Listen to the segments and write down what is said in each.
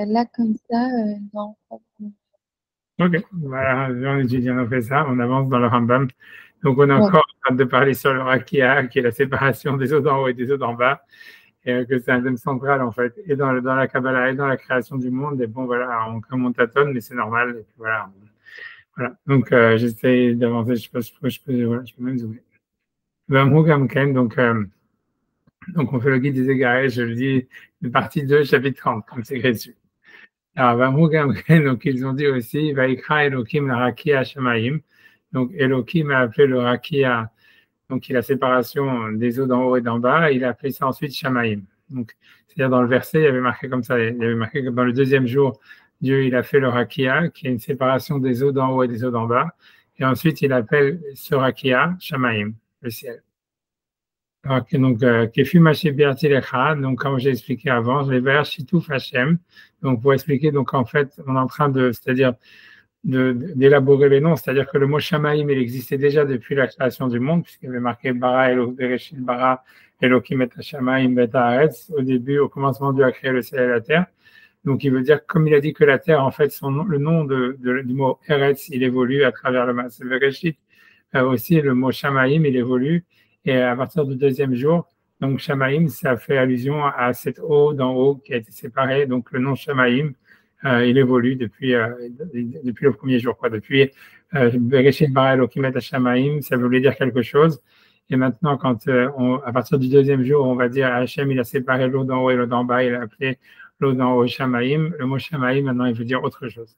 Là, comme ça, non, pas vraiment. Ok, voilà, on étudie, on a fait ça, on avance dans le Rambam. Donc, on est Ouais, encore en train de parler sur le Rakia, qui est la séparation des eaux d'en haut et des eaux d'en bas, et que c'est un thème central, en fait, et dans la Kabbalah, et dans la création du monde. Et bon, voilà, comme on tâtonne, mais c'est normal. Et puis voilà. Voilà. Donc, j'essaie d'avancer. Je sais pas, voilà, je peux même zoomer. Donc, on fait le guide des égarés, je le dis, partie 2, chapitre 30, comme c'est écrit dessus. Alors, donc ils ont dit aussi, Vaikra Elohim la Rakia Shamaim. Donc, Elohim a appelé le Rakia, donc il a séparation des eaux d'en haut et d'en bas, il a appelé ça ensuite Shamaim. Donc, c'est-à-dire dans le verset, il y avait marqué comme ça, il y avait marqué que dans le deuxième jour, Dieu, il a fait le Rakia, qui est une séparation des eaux d'en haut et des eaux d'en bas. Et ensuite, il appelle ce Rakia Shamaim, le ciel. Ok, donc, Kefi Mashiach Lecha, donc comme j'ai expliqué avant, je vais vers Shituf Hashem. Donc, pour expliquer, donc en fait, on est en train de, c'est-à-dire d'élaborer les noms, c'est-à-dire que le mot Shamaim, il existait déjà depuis la création du monde, puisqu'il y avait marqué Bara Bereshit Bara Elohim et Shamaim et Haaretz. Au début, au commencement, Dieu a créé le ciel et la terre. Donc, il veut dire, comme il a dit que la terre, en fait, le nom du mot Eretz, il évolue à travers le Maaseh Bereshit. Aussi, le mot Shamaim, il évolue. Et à partir du deuxième jour, donc Shamaim, ça fait allusion à cette eau d'en haut qui a été séparée. Donc, le nom Shamaim, il évolue depuis le premier jour. Quoi. Depuis Bereshit bara Elohim et Shamaim, ça voulait dire quelque chose. Et maintenant, à partir du deuxième jour, on va dire Hachem, il a séparé l'eau d'en haut et l'eau d'en bas, il a appelé l'eau d'en haut Shamaim. Le mot Shamaim, maintenant, il veut dire autre chose.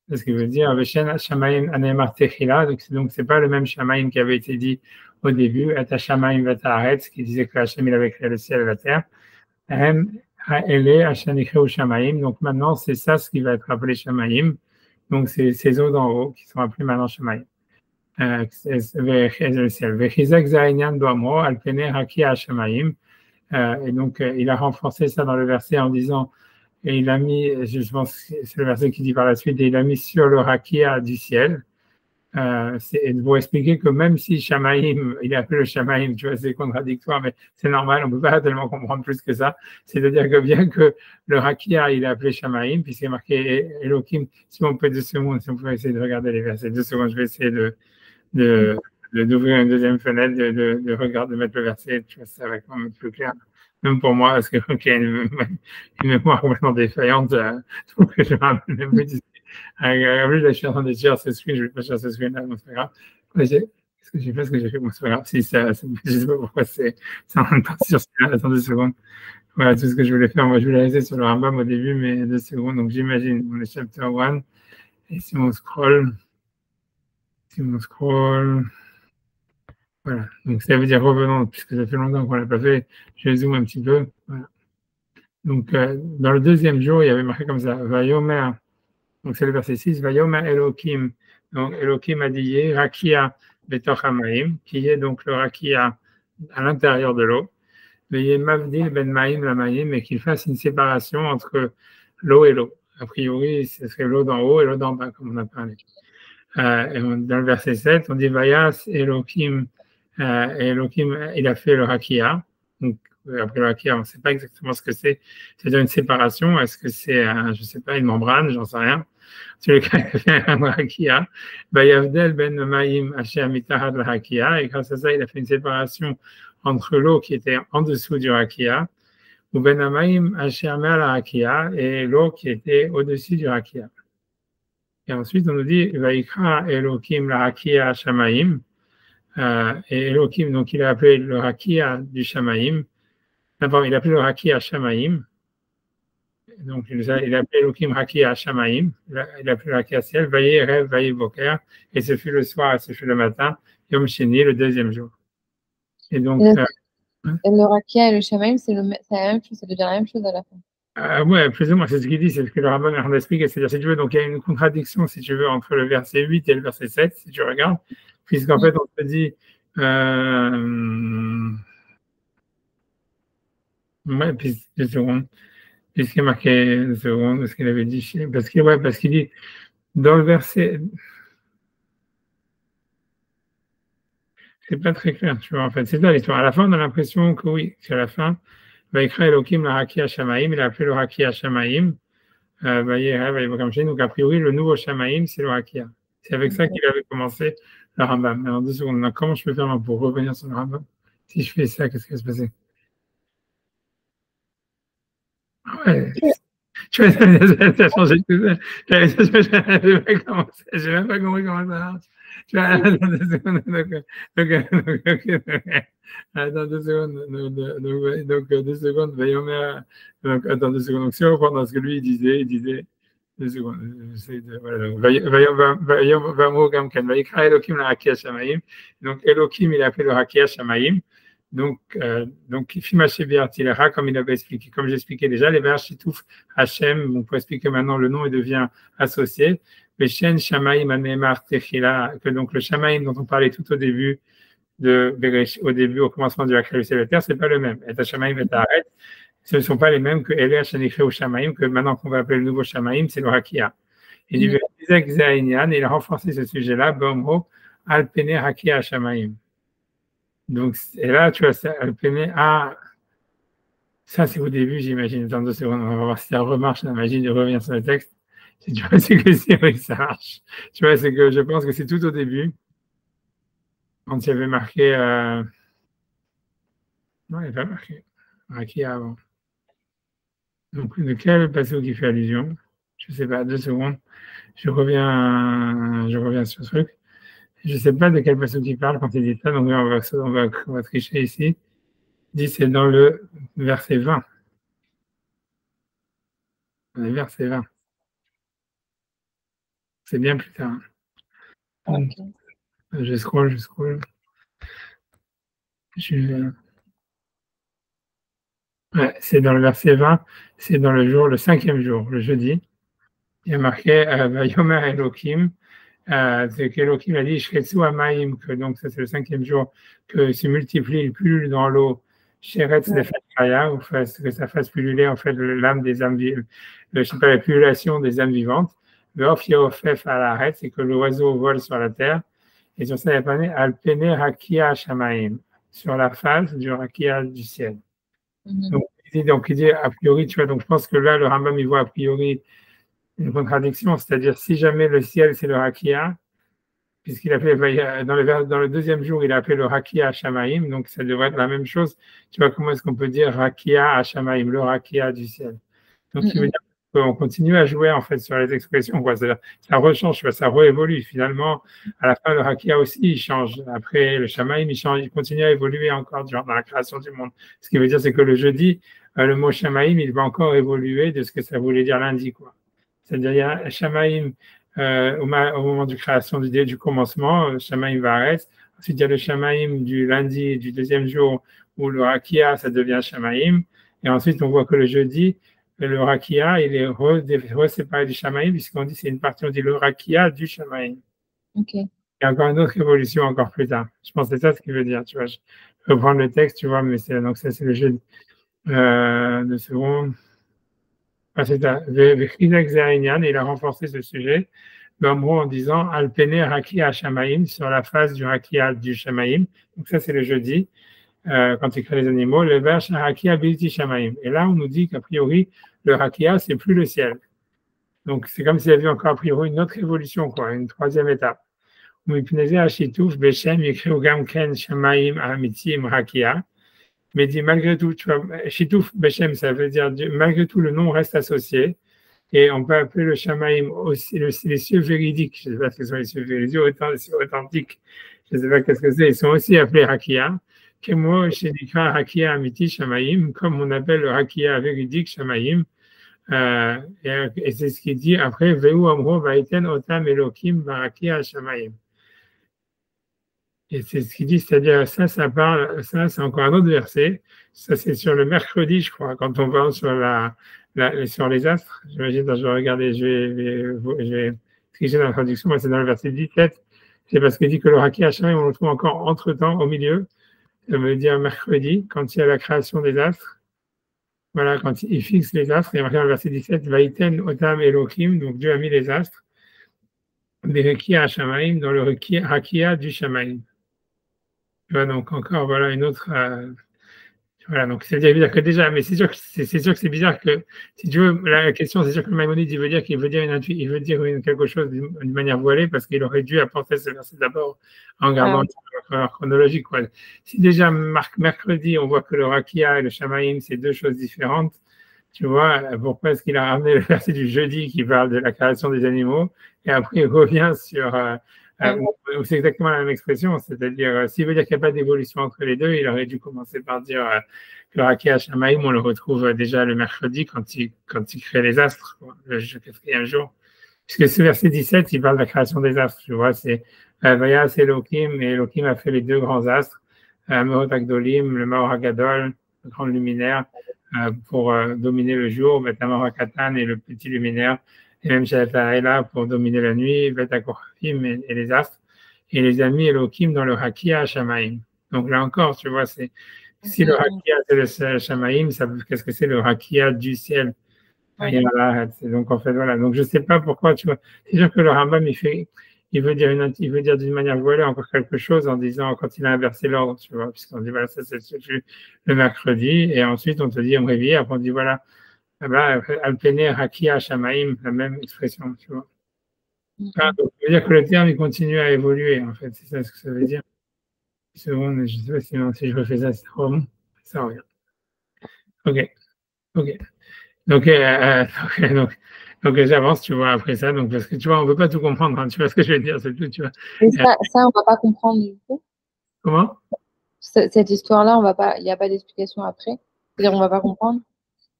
C'est ce qu'il veut dire. Shamaim anemar techila. Donc, c'est pas le même Shamaim qui avait été dit au début. Et Shamaim v'ta'aretz, qui disait que Hachem, il avait créé le ciel et la terre. Shamaim. Donc, maintenant, c'est ça ce qui va être appelé Shamaim. Donc, c'est ces eaux d'en haut qui sont appelées maintenant Shamaim. Et donc, il a renforcé ça dans le verset en disant, et il a mis, je pense que c'est le verset qui dit par la suite, et il a mis sur le rakia du ciel. C'est pour expliquer que même si Shamaim, il est appelé le Shamaim, tu vois, c'est contradictoire, mais c'est normal, on ne peut pas tellement comprendre plus que ça. C'est-à-dire que bien que le Rakia, il est appelé Shamaim, puisqu'il est marqué Elohim, si on peut 2 secondes, si on peut essayer de regarder les versets, 2 secondes, je vais essayer d'ouvrir une deuxième fenêtre, de regarder, de mettre le verset, tu vois, ça va quand même plus clair. Même pour moi, parce que y a une mémoire complètement défaillante, donc je me rappelle même plus là, je suis en train de dire ce screen, je ne vais pas chercher ce screen là, donc c'est pas grave. Qu'est-ce que j'ai fait, ce que j'ai fait, bon, c'est pas grave. Si je ne sais pas pourquoi c'est en train de partir sur ce là, attends 2 secondes. Voilà tout ce que je voulais faire. Moi, je voulais rester sur le Rambam au début, mais 2 secondes. Donc, j'imagine, on est chapter 1. Et si on scroll, voilà. Donc, ça veut dire revenons, puisque ça fait longtemps qu'on ne l'a pas fait. Je zoome un petit peu. Voilà. Donc, dans le deuxième jour, il y avait marqué comme ça, Vayomer. Donc, c'est le verset 6, Vayomer Elohim. Donc, Elohim a dit, Rakia Betoch Hamaim, qui est donc le Rakia à l'intérieur de l'eau. Veuillez Mavdil Ben Maïm la Maïm, et qu'il fasse une séparation entre l'eau et l'eau. A priori, ce serait l'eau d'en haut et l'eau d'en bas, comme on a parlé. Dans le verset 7, on dit Vayas Elohim, Elohim, il a fait le Rakia. Donc, après le Rakia, on ne sait pas exactement ce que c'est. C'est-à-dire une séparation. Est-ce que c'est, je ne sais pas, une membrane? J'en sais rien. C'est le cas, il a fait un Rakia. Vayavdel Ben Maïm Hashem Mitahad la Rakia. Et grâce à ça, il a fait une séparation entre l'eau qui était en dessous du Rakia, ou Ben Maïm Hashem la Rakia, et l'eau qui était au-dessus du Rakia. Et ensuite, on nous dit, Vaikra Elohim la Rakia Shamaim. Et Elohim, donc il a appelé le Rakia du Shamaim. D'abord, il a appelé le Rakia Shamaim. Donc, il a appelé Elohim Rakia Shamaim. Il a appelé le Rakia ciel. Vaillé rêve, vaillé boker. Et ce fut le soir et ce fut le matin. Yom Sheni, le deuxième jour. Et donc, le rakia et le shamaim, c'est la même chose, ça devient la même chose à la fin. Ouais, plus ou moins, c'est ce qu'il dit, c'est ce que le rabbin a expliqué. C'est-à-dire, si tu veux, donc il y a une contradiction, si tu veux, entre le verset 8 et le verset 7, si tu regardes, puisqu'en fait, on te dit, ouais, puis 2 secondes, puisqu'il est marqué 2 secondes, ce qu'il avait dit, parce qu'il dit, dans le verset, c'est pas très clair, tu vois, en fait, c'est ça l'histoire. À la fin, on a l'impression que oui, c'est à la fin, Vaikra Elohim la Rakia Shamaim, il a appelé le Rakia Shamaim, Donc, a priori, le nouveau Shamaïm, c'est le Rakia. C'est avec ça qu'il avait commencé le Rambam. Alors, 2 secondes. Comment je peux faire pour revenir sur le Rambam? Si je fais ça, qu'est-ce qui va se passer? Ouais. Tu vois, ça a changé tout ça. Je n'ai même pas compris comment ça marche. Tu vois, attends 2 secondes. Attends 2 secondes. Donc, 2 secondes. Donc, attends 2 secondes. Donc, si on reprend dans ce que lui il disait 2 secondes. Voilà, donc, donc, Elohim, il a appelé le Rakia Shamaim. Donc, Fimaché Be'artilera, comme il avait expliqué, comme j'expliquais déjà, les vers Shitouf Hachem, on peut expliquer maintenant le nom, il devient associé. Mais Shen Shamaim Anemar Techila, que donc le Shamaim dont on parlait tout au début, au commencement de la création de la terre, c'est pas le même. Et Shamaim et Taharet, ce ne sont pas les mêmes que Elia Shaniché ou Shamaim, que maintenant qu'on va appeler le nouveau Shamaim, c'est le Rakia. Il dit, il a renforcé ce sujet-là, Bomro, Alpene Rakia Shamaim. Donc, et là, tu vois, ça, ça c'est au début, j'imagine. Dans 2 secondes, on va voir si ça remarche la magie de revenir sur le texte. Si tu vois, c'est que c'est vrai que ça marche. Tu vois, c'est que je pense que c'est tout au début, quand il y avait marqué. Non, il n'y a pas marqué. Marqué avant. Donc, de quel passage qui fait allusion? Je ne sais pas, 2 secondes. Je reviens sur ce truc. Je ne sais pas de quel passage il parle quand il dit ça, donc on va tricher ici. Il dit c'est dans le verset 20. Le verset 20. C'est bien plus tard. Okay. Je scroll. Ouais, c'est dans le verset 20, c'est dans le 5e jour, le jeudi. Il y a marqué Vayomer Elohim, c'est qu'Elohim a dit Shretsu Amaim, que donc ça c'est le 5e jour, que se multiplie, il pullule dans l'eau, Sheretz de Fatraya, ou que ça fasse pulluler en fait l'âme des âmes vivantes, je sais pas, la pullulation des âmes vivantes. Veof Yeofef Alaret, c'est que l'oiseau vole sur la terre. Et sur ça, il y a pas Alpene Rakia Shamaim, sur la face du Rakia du ciel. Donc, il dit, a priori, tu vois, donc je pense que là, le Rambam, il voit a priori une contradiction, c'est-à-dire si jamais le ciel, c'est le Rakia, puisqu'il appelait, dans le 2e jour, il a appelé le Rakia Shamaim, donc ça devrait être la même chose. Tu vois, comment est-ce qu'on peut dire Rakia Shamaim, le Rakia du ciel? Donc, il veut dire qu'on continue à jouer, en fait, sur les expressions, quoi. Ça rechange, ça réévolue. Finalement, à la fin, le Rakia aussi, il change. Après, le Shamaim, il change, il continue à évoluer encore dans la création du monde. Ce qui veut dire, c'est que le jeudi, le mot Shamaim, il va encore évoluer de ce que ça voulait dire lundi, quoi. C'est-à-dire, il y a Shamaim au moment de création du commencement, Shamaim va arrêter. Ensuite, il y a le Shamaim du lundi, du 2e jour, où le Rakia, ça devient Shamaim. Et ensuite, on voit que le jeudi, le Rakia, il est séparé du Shamaim, puisqu'on dit c'est une partie, on dit le Rakia du Shamaim. Okay. Il y a encore une autre évolution encore plus tard. Je pense que c'est ça ce qu'il veut dire. Tu vois, je vais reprendre le texte, tu vois, mais donc ça, c'est le jeu 2 secondes. C'est ça. Il a renforcé ce sujet, en disant Alpene Rakia Shamaim, sur la face du Rakia du Shamaim. Donc ça, c'est le jeudi. Quand il crée les animaux, le vers Rakia Bilti Shamaim. Et là, on nous dit qu'a priori, le Rakia, c'est plus le ciel. Donc, c'est comme s'il y avait encore a priori une autre évolution, quoi, une 3e étape. Mais dit malgré tout, tu vois, Shitouf Beshem, ça veut dire malgré tout, le nom reste associé. Et on peut appeler le Shamaim aussi les cieux véridiques. Je ne sais pas ce que sont les cieux véridiques, les cieux authentiques. Je ne sais pas qu'est-ce que c'est. Ils sont aussi appelés Rakia. Kemo Shenikra Rakia Amiti Shamaim, comme on appelle le Rakia véridique Shamaim. Et c'est ce qu'il dit après, Veu Amro Vaiten Otam Elohim Barakia Shamaim. Et c'est ce qu'il dit, c'est-à-dire ça c'est encore un autre verset. Ça, c'est sur le mercredi, je crois, quand on parle sur sur les astres. J'imagine, je vais regarder, je vais tricher dans la traduction, mais c'est dans le verset 17. C'est parce qu'il dit que le Rakia Hashemim, on le trouve encore entre-temps, au milieu. Ça veut dire mercredi, quand il y a la création des astres. Voilà, quand il fixe les astres, il y a marqué dans le verset 17, Vaiten Otam Elohim, donc Dieu a mis les astres, des Rakia Hashemim, dans le Rakia du Shamaim. Donc encore, voilà une autre. Voilà, donc ça veut dire que déjà, mais c'est sûr que c'est bizarre que, si tu veux, la question, c'est sûr que le Maïmonide, il veut dire quelque chose d'une manière voilée, parce qu'il aurait dû apporter ce verset d'abord en gardant la chronologie, quoi. Si déjà, mercredi, on voit que le Rakia et le Shamaïm, c'est deux choses différentes, tu vois, pourquoi est-ce qu'il a ramené le verset du jeudi qui parle de la création des animaux, et après il revient sur, où c'est exactement la même expression, c'est-à-dire, s'il veut dire qu'il n'y a pas d'évolution entre les deux, il aurait dû commencer par dire que le Rakia Shamaïm, on le retrouve déjà le mercredi quand il crée les astres, quoi, le quatrième jour. Puisque ce verset 17, il parle de la création des astres, tu vois, c'est Vayas Elohim, et Elohim a fait les deux grands astres, Mehot Agdolim, le Maor Hagadol, le grand luminaire, pour dominer le jour, Bet Amor Hakatan et le petit luminaire, et même Shalata pour dominer la nuit, Bet Akorafim et les astres, et les amis Elohim dans le Hakia Shamaim. Donc là encore, tu vois, si le Hakia c'est le Shamaim, qu'est-ce que c'est le Hakia du ciel? Donc en fait, voilà. Donc je sais pas pourquoi, tu vois. C'est sûr que le Rambam, il veut dire d'une manière voilée encore quelque chose en disant, quand il a inversé l'ordre, tu vois, puisqu'on dit, voilà, ça c'est le mercredi, et ensuite on te dit, on réveille, après on dit, voilà, Alpene, Hakia, Shamaim, la même expression, tu vois. Donc, ça veut dire que le terme, il continue à évoluer, en fait, c'est ça ce que ça veut dire. Je ne sais pas si je refais ça, c'est trop bon. Ça revient. Ok. Donc, j'avance, tu vois, après ça. Donc, parce que tu vois, on ne peut pas tout comprendre, hein, tu vois ce que je veux dire, c'est tout, tu vois. Et ça, on ne va pas comprendre du coup. Comment? Cette histoire-là, il n'y a pas d'explication après. C'est-à-dire, on ne va pas comprendre.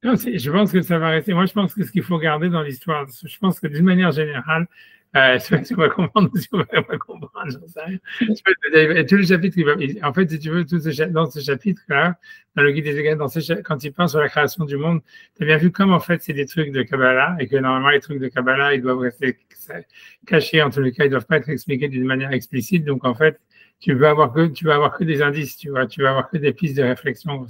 Non, je pense que ça va rester. Moi, je pense que ce qu'il faut garder dans l'histoire, je pense que d'une manière générale, tu vas comprendre ou tu vas pas comprendre, j'en sais rien. Tout le chapitre, en fait, si tu veux, dans ce chapitre-là, dans le guide des égards, quand il parle sur la création du monde, tu as bien vu comme en fait c'est des trucs de Kabbalah et que normalement les trucs de Kabbalah, ils doivent rester cachés, en tous les cas, ils ne doivent pas être expliqués d'une manière explicite. Donc en fait, tu vas avoir que des indices, tu vas avoir que des pistes de réflexion.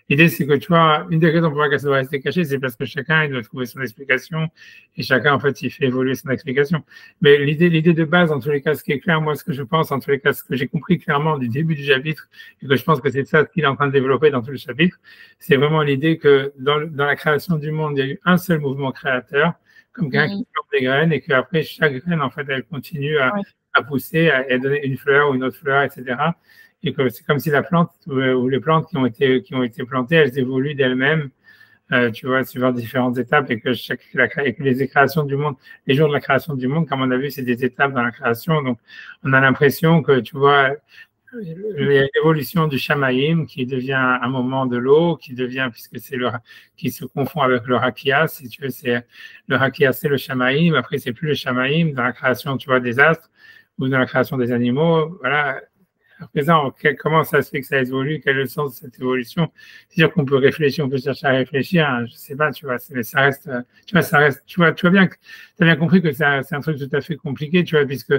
L'idée, c'est que tu vois, une des raisons pour laquelle ça doit rester caché, c'est parce que chacun, il doit trouver son explication et chacun, en fait, il fait évoluer son explication. Mais l'idée de base, en tous les cas, ce qui est clair, moi, ce que je pense, en tous les cas, ce que j'ai compris clairement du début du chapitre, et que je pense que c'est ça qu'il est en train de développer dans tout le chapitre, c'est vraiment l'idée que dans la création du monde, il y a eu un seul mouvement créateur, comme quelqu'un qui plante des graines, et qu'après, chaque graine, en fait, elle continue à pousser, à donner une fleur ou une autre fleur, etc. Et que c'est comme si la plante ou les plantes qui ont été plantées, elles évoluent d'elles-mêmes, tu vois, suivant différentes étapes, et que les créations du monde, les jours de la création du monde, comme on a vu, c'est des étapes dans la création. Donc, on a l'impression que, tu vois, l'évolution du Shamaïm qui devient un moment de l'eau, puisque qui se confond avec le Hakia, si tu veux, c'est le Hakia, c'est le Shamaïm. Après, c'est plus le Shamaïm dans la création, tu vois, des astres ou dans la création des animaux. Voilà. À présent, comment ça se fait que ça évolue? Quel est le sens de cette évolution? C'est sûr qu'on peut réfléchir, on peut chercher à réfléchir. Hein, je sais pas, tu vois, mais ça reste, tu vois bien que tu as bien compris que c'est un truc tout à fait compliqué, tu vois, puisque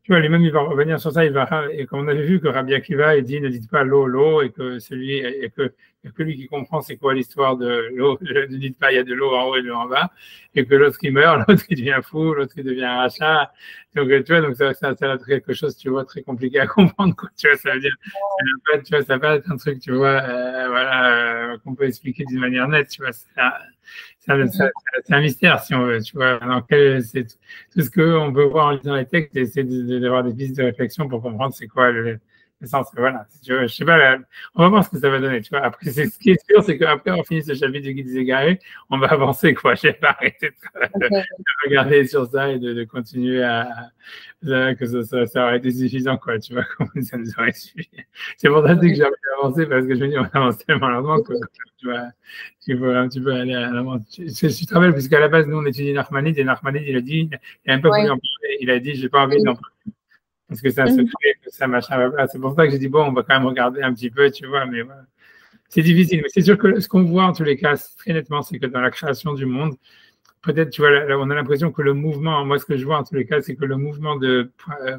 tu vois, lui-même, il va revenir sur ça, et comme on avait vu que Rabbi Akiva, il dit, ne dites pas l'eau, et que lui qui comprend c'est quoi l'histoire de l'eau, ne dites pas il y a de l'eau en haut et de l'eau en bas, et que l'autre qui meurt, l'autre qui devient fou, l'autre qui devient un rachat. Donc, tu vois, donc ça a quelque chose, tu vois, très compliqué à comprendre, quoi. Tu vois, ça veut dire, ça va être un truc, tu vois, qu'on peut expliquer d'une manière nette, tu vois, c'est un mystère, si on veut, tu vois. C'est tout ce qu'on peut voir en lisant les textes, et c'est d'avoir des pistes de réflexion pour comprendre c'est quoi le sens. Voilà, tu vois, je sais pas, on va voir ce que ça va donner, tu vois. Après, ce qui est sûr, c'est qu'après on finit ce chapitre du guide des égarés, on va avancer, quoi. Je vais pas arrêter de regarder sur ça et de continuer que ça aurait été suffisant, quoi, tu vois, comme ça nous aurait suffi. C'est pour ça que j'ai envie d'avancer, parce que je me dis, on avance tellement lentement que, tu vois, il faut un petit peu aller à l'avant. Tu te rappelles, puisqu'à la base, nous, on étudie Nachmanide, et Nachmanide, il a dit, il a un peu voulu en parler, il a dit, j'ai pas envie d'en parler, parce que c'est un secret, que ça, machin, c'est pour ça que j'ai dit, bon, on va quand même regarder un petit peu, tu vois, mais voilà. C'est difficile, mais c'est sûr que ce qu'on voit, en tous les cas, très nettement, c'est que dans la création du monde, peut-être, tu vois, là, on a l'impression que le mouvement, moi, ce que je vois, en tous les cas, c'est que le mouvement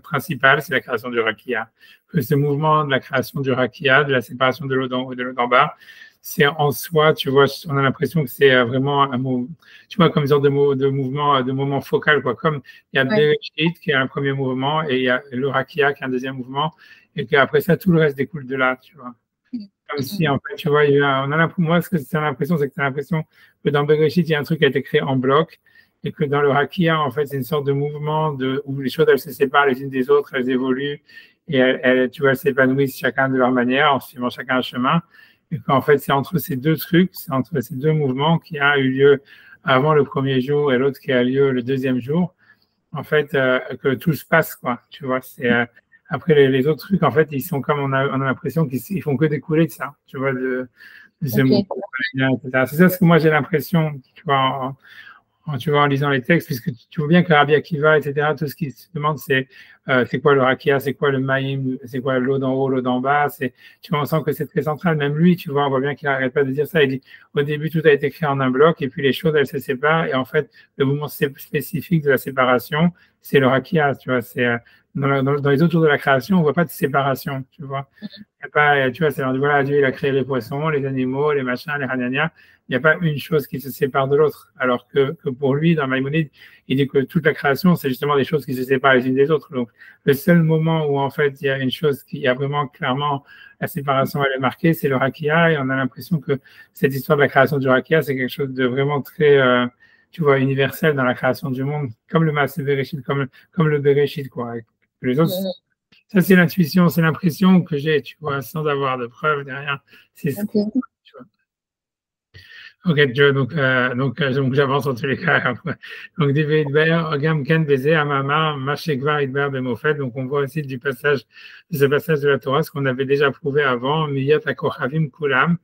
principal, c'est la création du Rakia. Que ce mouvement de la création du Rakia, de la séparation de l'eau d'en haut et de l'eau d'en bas, c'est en soi, tu vois, on a l'impression que c'est vraiment un mot, tu vois, comme une sorte de moment focal, quoi. Comme il y a Bereshit qui est un premier mouvement, et il y a le Rakia qui est un deuxième mouvement, et qu'après ça, tout le reste découle de là, tu vois. Comme si, en fait, tu vois, moi, ce que c'est l'impression, c'est que tu as l'impression que dans Bereshit, il y a un truc qui a été créé en bloc et que dans le Hakia, en fait, c'est une sorte de mouvement où les choses, elles se séparent les unes des autres, elles évoluent et tu vois, elles s'épanouissent chacun de leur manière en suivant chacun un chemin. Et qu'en fait, c'est entre ces deux trucs, c'est entre ces deux mouvements qui a eu lieu avant le premier jour et l'autre qui a lieu le deuxième jour, en fait, que tout se passe, quoi. Tu vois, après les autres trucs, en fait, ils sont comme on a l'impression qu'ils font que découler de ça, tu vois, de ce mouvement, etc. C'est ça ce que moi j'ai l'impression, tu vois, tu vois, en lisant les textes, puisque tu vois bien que Rabbi Akiva, etc., tout ce qui se demande, c'est quoi le rakia, c'est quoi le maïm, c'est quoi l'eau d'en haut, l'eau d'en bas, tu vois, on sent que c'est très central. Même lui, tu vois, on voit bien qu'il n'arrête pas de dire ça. Il dit, au début, tout a été créé en un bloc, et puis les choses, elles se séparent, et en fait, le mouvement spécifique de la séparation, c'est le rakia, tu vois, dans les autres jours de la création, on voit pas de séparation, tu vois. Y a pas, tu vois, c'est voilà, Dieu, il a créé les poissons, les animaux, les machins, les ragnagnas. Il n'y a pas une chose qui se sépare de l'autre. Alors que pour lui, dans Maïmonide, il dit que toute la création, c'est justement des choses qui se séparent les unes des autres. Donc, le seul moment où, en fait, il y a une chose qui a vraiment clairement la séparation, elle est marquée, c'est le rakia. Et on a l'impression que cette histoire de la création du rakia, c'est quelque chose de vraiment très, tu vois, universel dans la création du monde, comme le Maaseh Bereshit, comme le Bereshit, quoi. Et les autres, ça, c'est l'intuition, c'est l'impression que j'ai, tu vois, sans avoir de preuves derrière. C'est ce Ok. tu vois. Ok, Joe, donc j'avance en tous les cas. Donc, Divrei Idber, Gam Ken Beze, Amama, Mashekvar Idber Bemofet. Donc, on voit aussi de ce passage de la Torah, ce qu'on avait déjà prouvé avant, Miyat Akochavim Kulam,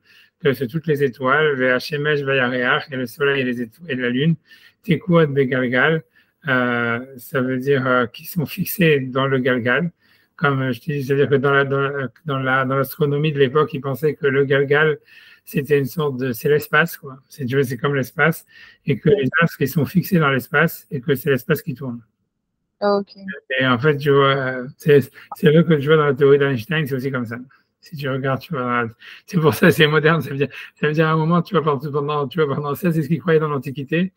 que c'est toutes les étoiles, Ve'ashemesh Vayareach, et le soleil et la lune, Tekuot Begalgal, ça veut dire qu'ils sont fixés dans le Galgal. Comme je te dis, c'est-à-dire que dans l'astronomie de l'époque, ils pensaient que le Galgal, c'était une sorte c'est l'espace, quoi. Tu vois, c'est comme l'espace, et que les astres, ils sont fixés dans l'espace, et que c'est l'espace qui tourne. Ok. Et en fait, tu vois, c'est vrai que tu vois dans la théorie d'Einstein, c'est aussi comme ça. Si tu regardes, tu vois, c'est pour ça, c'est moderne. Ça veut dire à un moment, tu vois, pendant ça, c'est ce qu'ils croyaient dans l'Antiquité.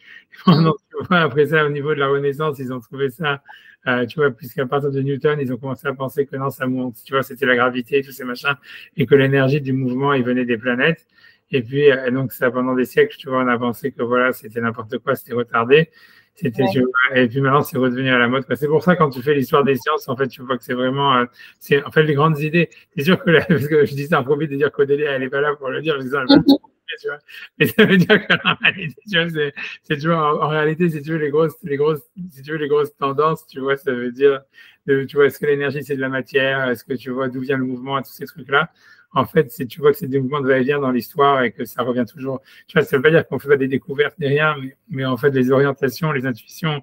Pendant, tu vois, après ça, au niveau de la Renaissance, ils ont trouvé ça, tu vois, puisqu'à partir de Newton, ils ont commencé à penser que non, ça monte, tu vois, c'était la gravité et tous ces machins, et que l'énergie du mouvement, il venait des planètes. Et puis, donc, ça, pendant des siècles, tu vois, on a pensé que voilà, c'était n'importe quoi, c'était retardé. Et puis maintenant, c'est redevenu à la mode. C'est pour ça, quand tu fais l'histoire des sciences, en fait, tu vois que c'est vraiment, c'est en fait les grandes idées. C'est sûr que parce que je dis ça en profit de dire qu'Odélia, elle n'est pas là pour le dire, parce que ça, tu vois. Mais ça veut dire qu'en réalité, tu vois, tu vois, en réalité, si tu veux si tu veux les grosses tendances, tu vois, ça veut dire, tu vois, est-ce que l'énergie c'est de la matière, est-ce que tu vois d'où vient le mouvement, et tous ces trucs-là. En fait, tu vois que c'est des mouvements de va-et-vient dans l'histoire et que ça revient toujours. Tu vois, ça veut pas dire qu'on fait pas des découvertes ni rien, mais en fait, les orientations, les intuitions,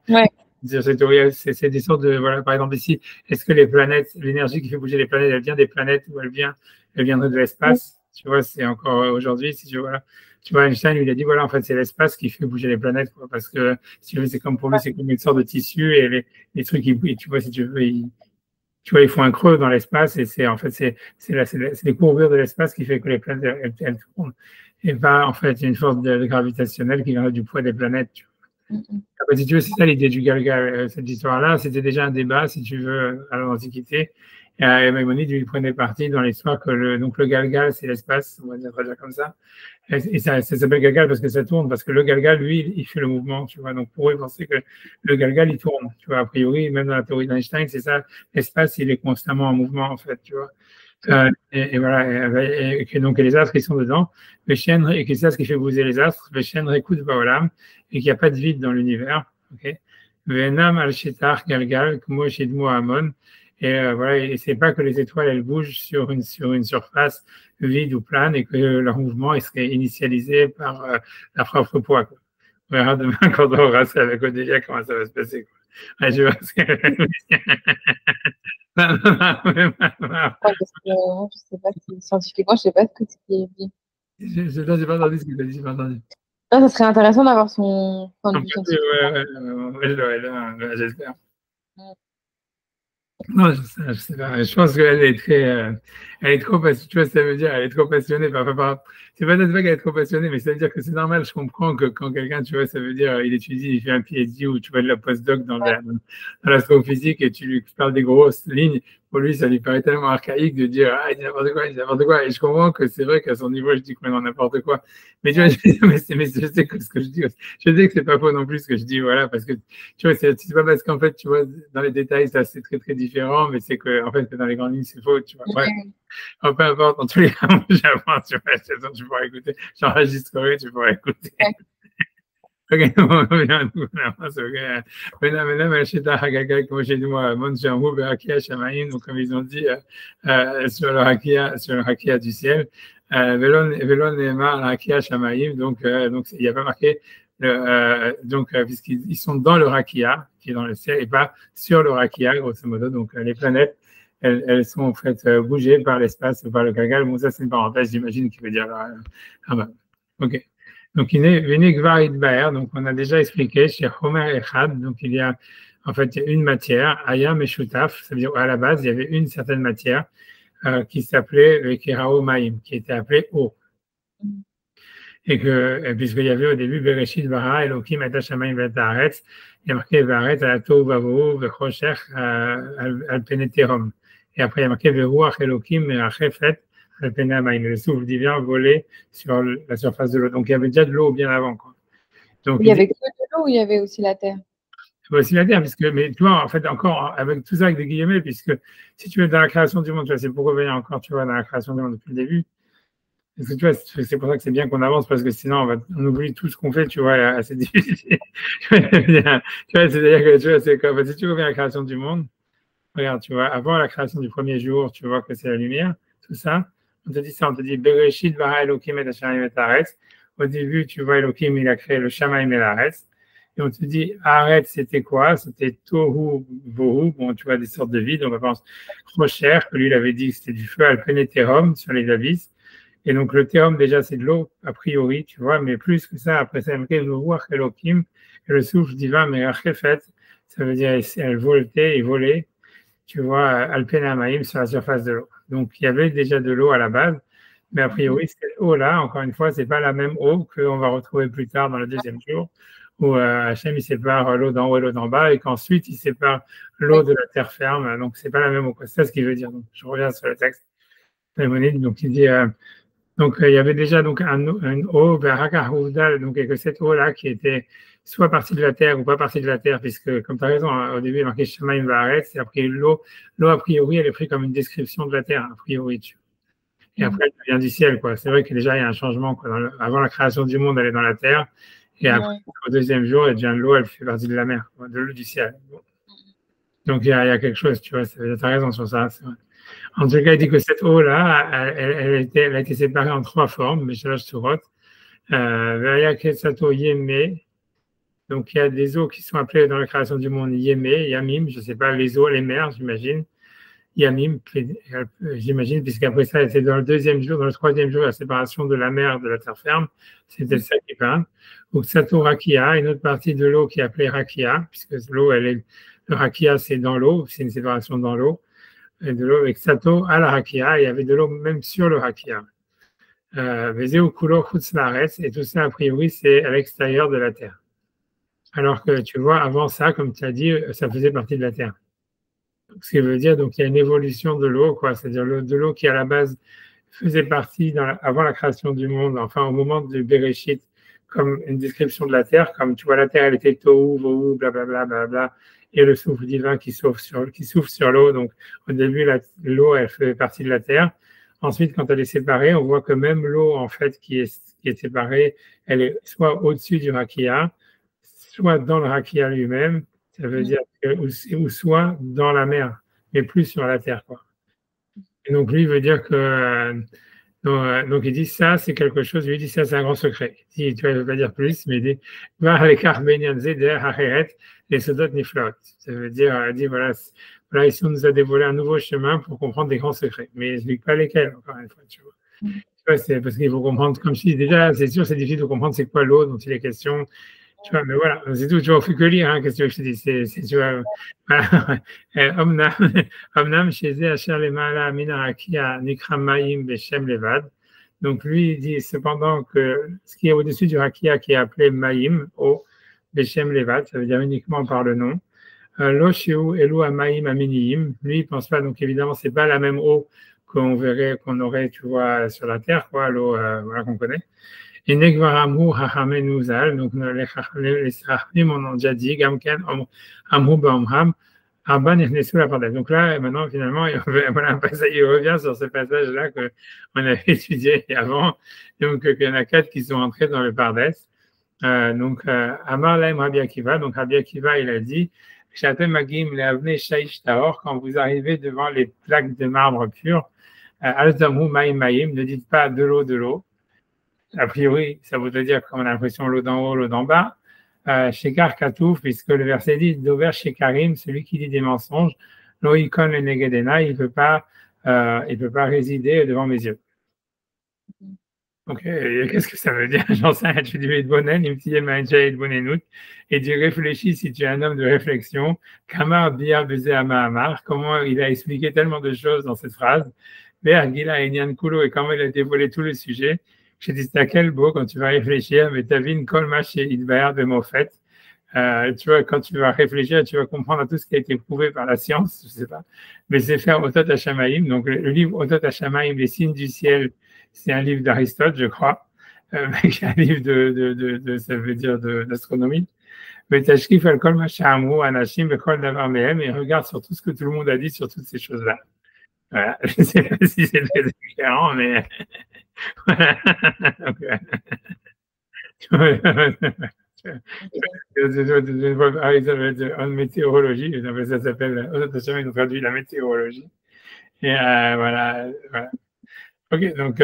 c'est des sortes de, voilà, par exemple ici, est-ce que les planètes, l'énergie qui fait bouger les planètes, elle vient des planètes ou elle viendrait de l'espace? Tu vois, c'est encore aujourd'hui, si tu vois, Einstein, il a dit, voilà, en fait, c'est l'espace qui fait bouger les planètes, quoi, parce que, si tu veux, c'est comme pour lui, c'est comme une sorte de tissu et les trucs, tu vois, si tu veux, tu vois, ils font un creux dans l'espace et c'est les courbures de l'espace qui fait que les planètes, elles tournent. Et pas, en fait, une force de gravitationnelle qui vient du poids des planètes. Tu vois. Après, si tu veux, c'est ça l'idée du Galgal. Cette histoire-là, c'était déjà un débat, si tu veux, à l'Antiquité. Et Maïmonide, lui, prenait parti dans l'histoire que donc le Galgal, c'est l'espace, on va dire comme ça. Et ça s'appelle Galgal parce que ça tourne, parce que le Galgal, lui, il fait le mouvement, tu vois. Donc, pour eux, penser que le Galgal, il tourne, tu vois. A priori, même dans la théorie d'Einstein, c'est ça. L'espace, il est constamment en mouvement, en fait, tu vois. Et voilà. Et donc, les astres, ils sont dedans. Et que c'est ça ce qui fait bouger les astres. Veshen Rekud Baolam. Et qu'il n'y a pas de vide dans l'univers. OK. Venam al-Shetar Galgal, Kmo Shidmo Amon. Et voilà, et c'est pas que les étoiles elles bougent sur une surface vide ou plane et que leur mouvement il serait initialisé par leur propre poids. Quoi. On verra demain quand on aura ça avec Odélia comment ça va se passer. Quoi. Ah, je vois Parce que moi, je sais pas si, scientifiquement, je sais pas ce que c'est dit. j'ai pas entendu ce que tu as dit, j'ai pas entendu. Non, ça serait intéressant d'avoir son point de vue scientifique. J'espère. Non, je sais pas. Je pense qu'elle est elle est trop, tu vois, ça veut dire, elle est trop passionnée. c'est pas notre vague à être trop passionné, mais ça veut dire que c'est normal. Je comprends que quand quelqu'un, tu vois, ça veut dire il étudie, il fait un PhD ou tu vois de la postdoc dans l'astrophysique et tu lui parles des grosses lignes. Pour lui, ça lui paraît tellement archaïque de dire ah, il dit n'importe quoi, il dit n'importe quoi. Et je comprends que c'est vrai qu'à son niveau, je dis complètement n'importe quoi. Mais tu vois, mais je sais que ce que je dis, je sais que c'est pas faux non plus ce que je dis, voilà, parce que tu vois, c'est pas parce qu'en fait, tu vois, dans les détails, ça c'est très très différent, mais c'est que en fait, que dans les grandes lignes, c'est faux, tu vois. Ouais. Oh, peu importe, en tous les cas, j'avance, tu pourras écouter, j'enregistrerai, tu pourras écouter. Ok, on revient à nous, maintenant, Machita Hagaga, comme j'ai dit, moi, Monjamu, Berakia, Shamaïm, donc comme ils ont dit sur le Hakia du ciel, Velon Neymar, Hakia, Shamaïm, donc il n'y a pas marqué, puisqu'ils sont dans le Hakia, qui est dans le ciel, et pas sur le Hakia, grosso modo, donc les planètes. Elles sont en fait bougées par l'espace, par le Gagal. Bon, ça, c'est une parenthèse, j'imagine, qui veut dire ok. Donc, donc on a déjà expliqué chez Homer Echad, donc il y a en fait une matière, Ayam et Shutaf, ça veut dire à la base, il y avait une certaine matière qui s'appelait le Kirao Maim, qui était appelée eau. Et puisqu'il y avait au début Bereshit Bara, Elohim, Eta Shamayim, Veta Haaretz, il y a marqué Varet, Alato, Vavo, Vechocher, Al Peneterum. Et après, il y a marqué Veruach Elohim, Merachefet, Al Penamayim. Le souffle divin volait sur la surface de l'eau. Donc, il y avait déjà de l'eau bien avant, quoi. Donc, il y avait que de l'eau ou il y avait aussi la terre? Aussi la terre, mais tu vois, en fait, encore avec tout ça avec des guillemets, puisque si tu veux dans la création du monde, tu vois, c'est pour revenir encore, tu vois, dans la création du monde depuis le début. Parce que tu vois, c'est pour ça que c'est bien qu'on avance, parce que sinon, on oublie tout ce qu'on fait, tu vois, c'est difficile. Tu vois, c'est-à-dire que, tu vois, c'est comme, si tu reviens à la création du monde, regarde, tu vois, avant la création du premier jour, tu vois que c'est la lumière, tout ça, on te dit ça, on te dit, Bereshit bara Elohim et Hashamayim et Haaretz. Au début, tu vois, Elohim, il a créé le Shamayim et l'Haaretz. Et on te dit, Haaretz, c'était quoi? C'était Tohu, Bohu, bon, tu vois, des sortes de vides, on va penser, Rocher, que lui, il avait dit que c'était du feu, Alpeneterum, sur les abysses. Et donc, le thérum, déjà, c'est de l'eau, a priori, tu vois, mais plus que ça, après, c'est marqué le Ruach Elohim, et le souffle divin, mais Achefet, ça veut dire, elle voltait et volait, tu vois, Alpena Maïm sur la surface de l'eau. Donc, il y avait déjà de l'eau à la base, mais a priori, cette eau-là, encore une fois, c'est pas la même eau qu'on va retrouver plus tard dans le deuxième jour, où Hachem, il sépare l'eau d'en haut et l'eau d'en bas, et qu'ensuite, il sépare l'eau de la terre ferme. Donc, c'est pas la même eau. C'est ça ce qu'il veut dire. Donc, je reviens sur le texte. Donc, il dit, donc, il y avait déjà donc une eau, donc et que cette eau-là qui était soit partie de la terre ou pas partie de la terre, puisque, comme tu as raison, au début, il y a marqué Shamaim Vaaretz, et après l'eau, a priori, elle est prise comme une description de la terre, a priori. Et après, elle vient du ciel, quoi. C'est vrai que déjà, il y a un changement, quoi. Avant la création du monde, elle est dans la terre, et après, au deuxième jour, elle devient de l'eau, elle fait partie de la mer, quoi, de l'eau du ciel. Donc, il y a quelque chose, tu vois, tu as raison sur ça, c'est vrai. En tout cas, il dit que cette eau-là, elle a été séparée en trois formes, Meshalash Surot. Ketsato Yémé. Donc, il y a des eaux qui sont appelées dans la création du monde Yémé, Yamim, je ne sais pas, les eaux, les mers, j'imagine. Yamim, j'imagine, puisqu'après ça, c'est dans le deuxième jour, dans le troisième jour, la séparation de la mer de la terre ferme. C'était ça qui parle. Donc, Sato Rakia, une autre partie de l'eau qui est appelée Rakia, puisque l'eau, le Rakia, c'est dans l'eau, c'est une séparation dans l'eau. Et de l'eau avec Sato à la Hakia, il y avait de l'eau même sur le Hakia. Et tout ça, a priori, c'est à l'extérieur de la Terre. Alors que tu vois, avant ça, comme tu as dit, ça faisait partie de la Terre. Donc, ce qui veut dire, donc, il y a une évolution de l'eau, quoi. C'est-à-dire de l'eau qui, à la base, faisait partie avant la création du monde, enfin, au moment du Bereshit, comme une description de la Terre, comme tu vois, la Terre, elle était Tohu, Vohu, blablabla, blablabla. Et le souffle divin qui souffle sur l'eau. Donc, au début, l'eau, elle fait partie de la terre. Ensuite, quand elle est séparée, on voit que même l'eau, en fait, qui est séparée, elle est soit au-dessus du rakia, soit dans le rakia lui-même. Ça veut dire ou soit dans la mer, mais plus sur la terre, quoi. Et donc, lui, il veut dire que donc il dit ça, c'est quelque chose, lui il dit ça, c'est un grand secret. Il dit, tu ne veux pas dire plus, mais il dit, va avec les Sodot Niflot. Ça veut dire, il dit, voilà, ici on nous a dévoilé un nouveau chemin pour comprendre des grands secrets. Mais il n'explique pas lesquels, encore une fois, tu vois. Tu vois, c'est parce qu'il faut comprendre, comme je dis, déjà, c'est sûr, c'est difficile de comprendre c'est quoi l'eau dont il est question. Tu vois, mais voilà, c'est tout, tu vois, on fait que lire, hein, qu'est-ce que je te dis, c'est, tu vois, voilà. Omnam, chez Asher Lemala, Mina Rakia, Nikra Maim, Beshem Levad. Donc lui, il dit cependant que ce qui est au-dessus du rakia, qui est appelé Maïm, eau, Beshem Levat, ça veut dire uniquement par le nom. Lo shiu elu amaim aminiyim. Lui, il pense pas, donc évidemment, c'est pas la même eau qu'on verrait, qu'on aurait, tu vois, sur la terre, quoi, l'eau, voilà, qu'on connaît. Et Negvaramu Hachamenu Zal, donc les Sahim, on a déjà dit, Gamken, Amhu Bamham, Abba Nechnesu la Pardes. Donc là, maintenant, finalement, voilà, il revient sur ce passage-là qu'on avait étudié avant. Donc, il y en a 4 qui sont entrés dans le Pardes. Donc, Amar Laim Rabbi Akiva, donc Rabbi Akiva, il a dit, Chatem Magim Leavne Shaish Taor, quand vous arrivez devant les plaques de marbre pur, Alzamu Maim Maim, ne dites pas de l'eau. A priori, ça voudrait dire qu'on a l'impression l'eau d'en haut, l'eau d'en bas. Shekar Katouf, puisque le verset dit Dover Shekarim, celui qui dit des mensonges, Loïkon le Negedena, il peut pas résider devant mes yeux. Donc, qu'est-ce que ça veut dire? J'en sais rien, tu dis Bonen, il me dit Manjaïd Bonenout, et tu réfléchis si tu es un homme de réflexion. Kamar Bia Beze Amar, comment il a expliqué tellement de choses dans cette phrase. Ber Gila Enyan Kulo, et comment il a dévoilé tout le sujet. Je dis, c'est à quel beau quand tu vas réfléchir, mais tu as vu une colma chez Idbaer de Moffett. Tu vois, quand tu vas réfléchir, tu vas comprendre à tout ce qui a été prouvé par la science, je sais pas. Mais c'est faire Otot Hashamaim. Donc, le livre Otot Hashamaim, les signes du ciel, c'est un livre d'Aristote, je crois. Un livre ça veut dire d'astronomie. Mais Tashkif al Kolma Shahamu, Anashim, Bekol Davar Mehem, et regarde sur tout ce que tout le monde a dit sur toutes ces choses-là. Voilà. Je ne sais pas si c'est très éclairant, mais voilà. En météorologie, ça s'appelle, ils ont traduit la météorologie. Et voilà. Ok, donc,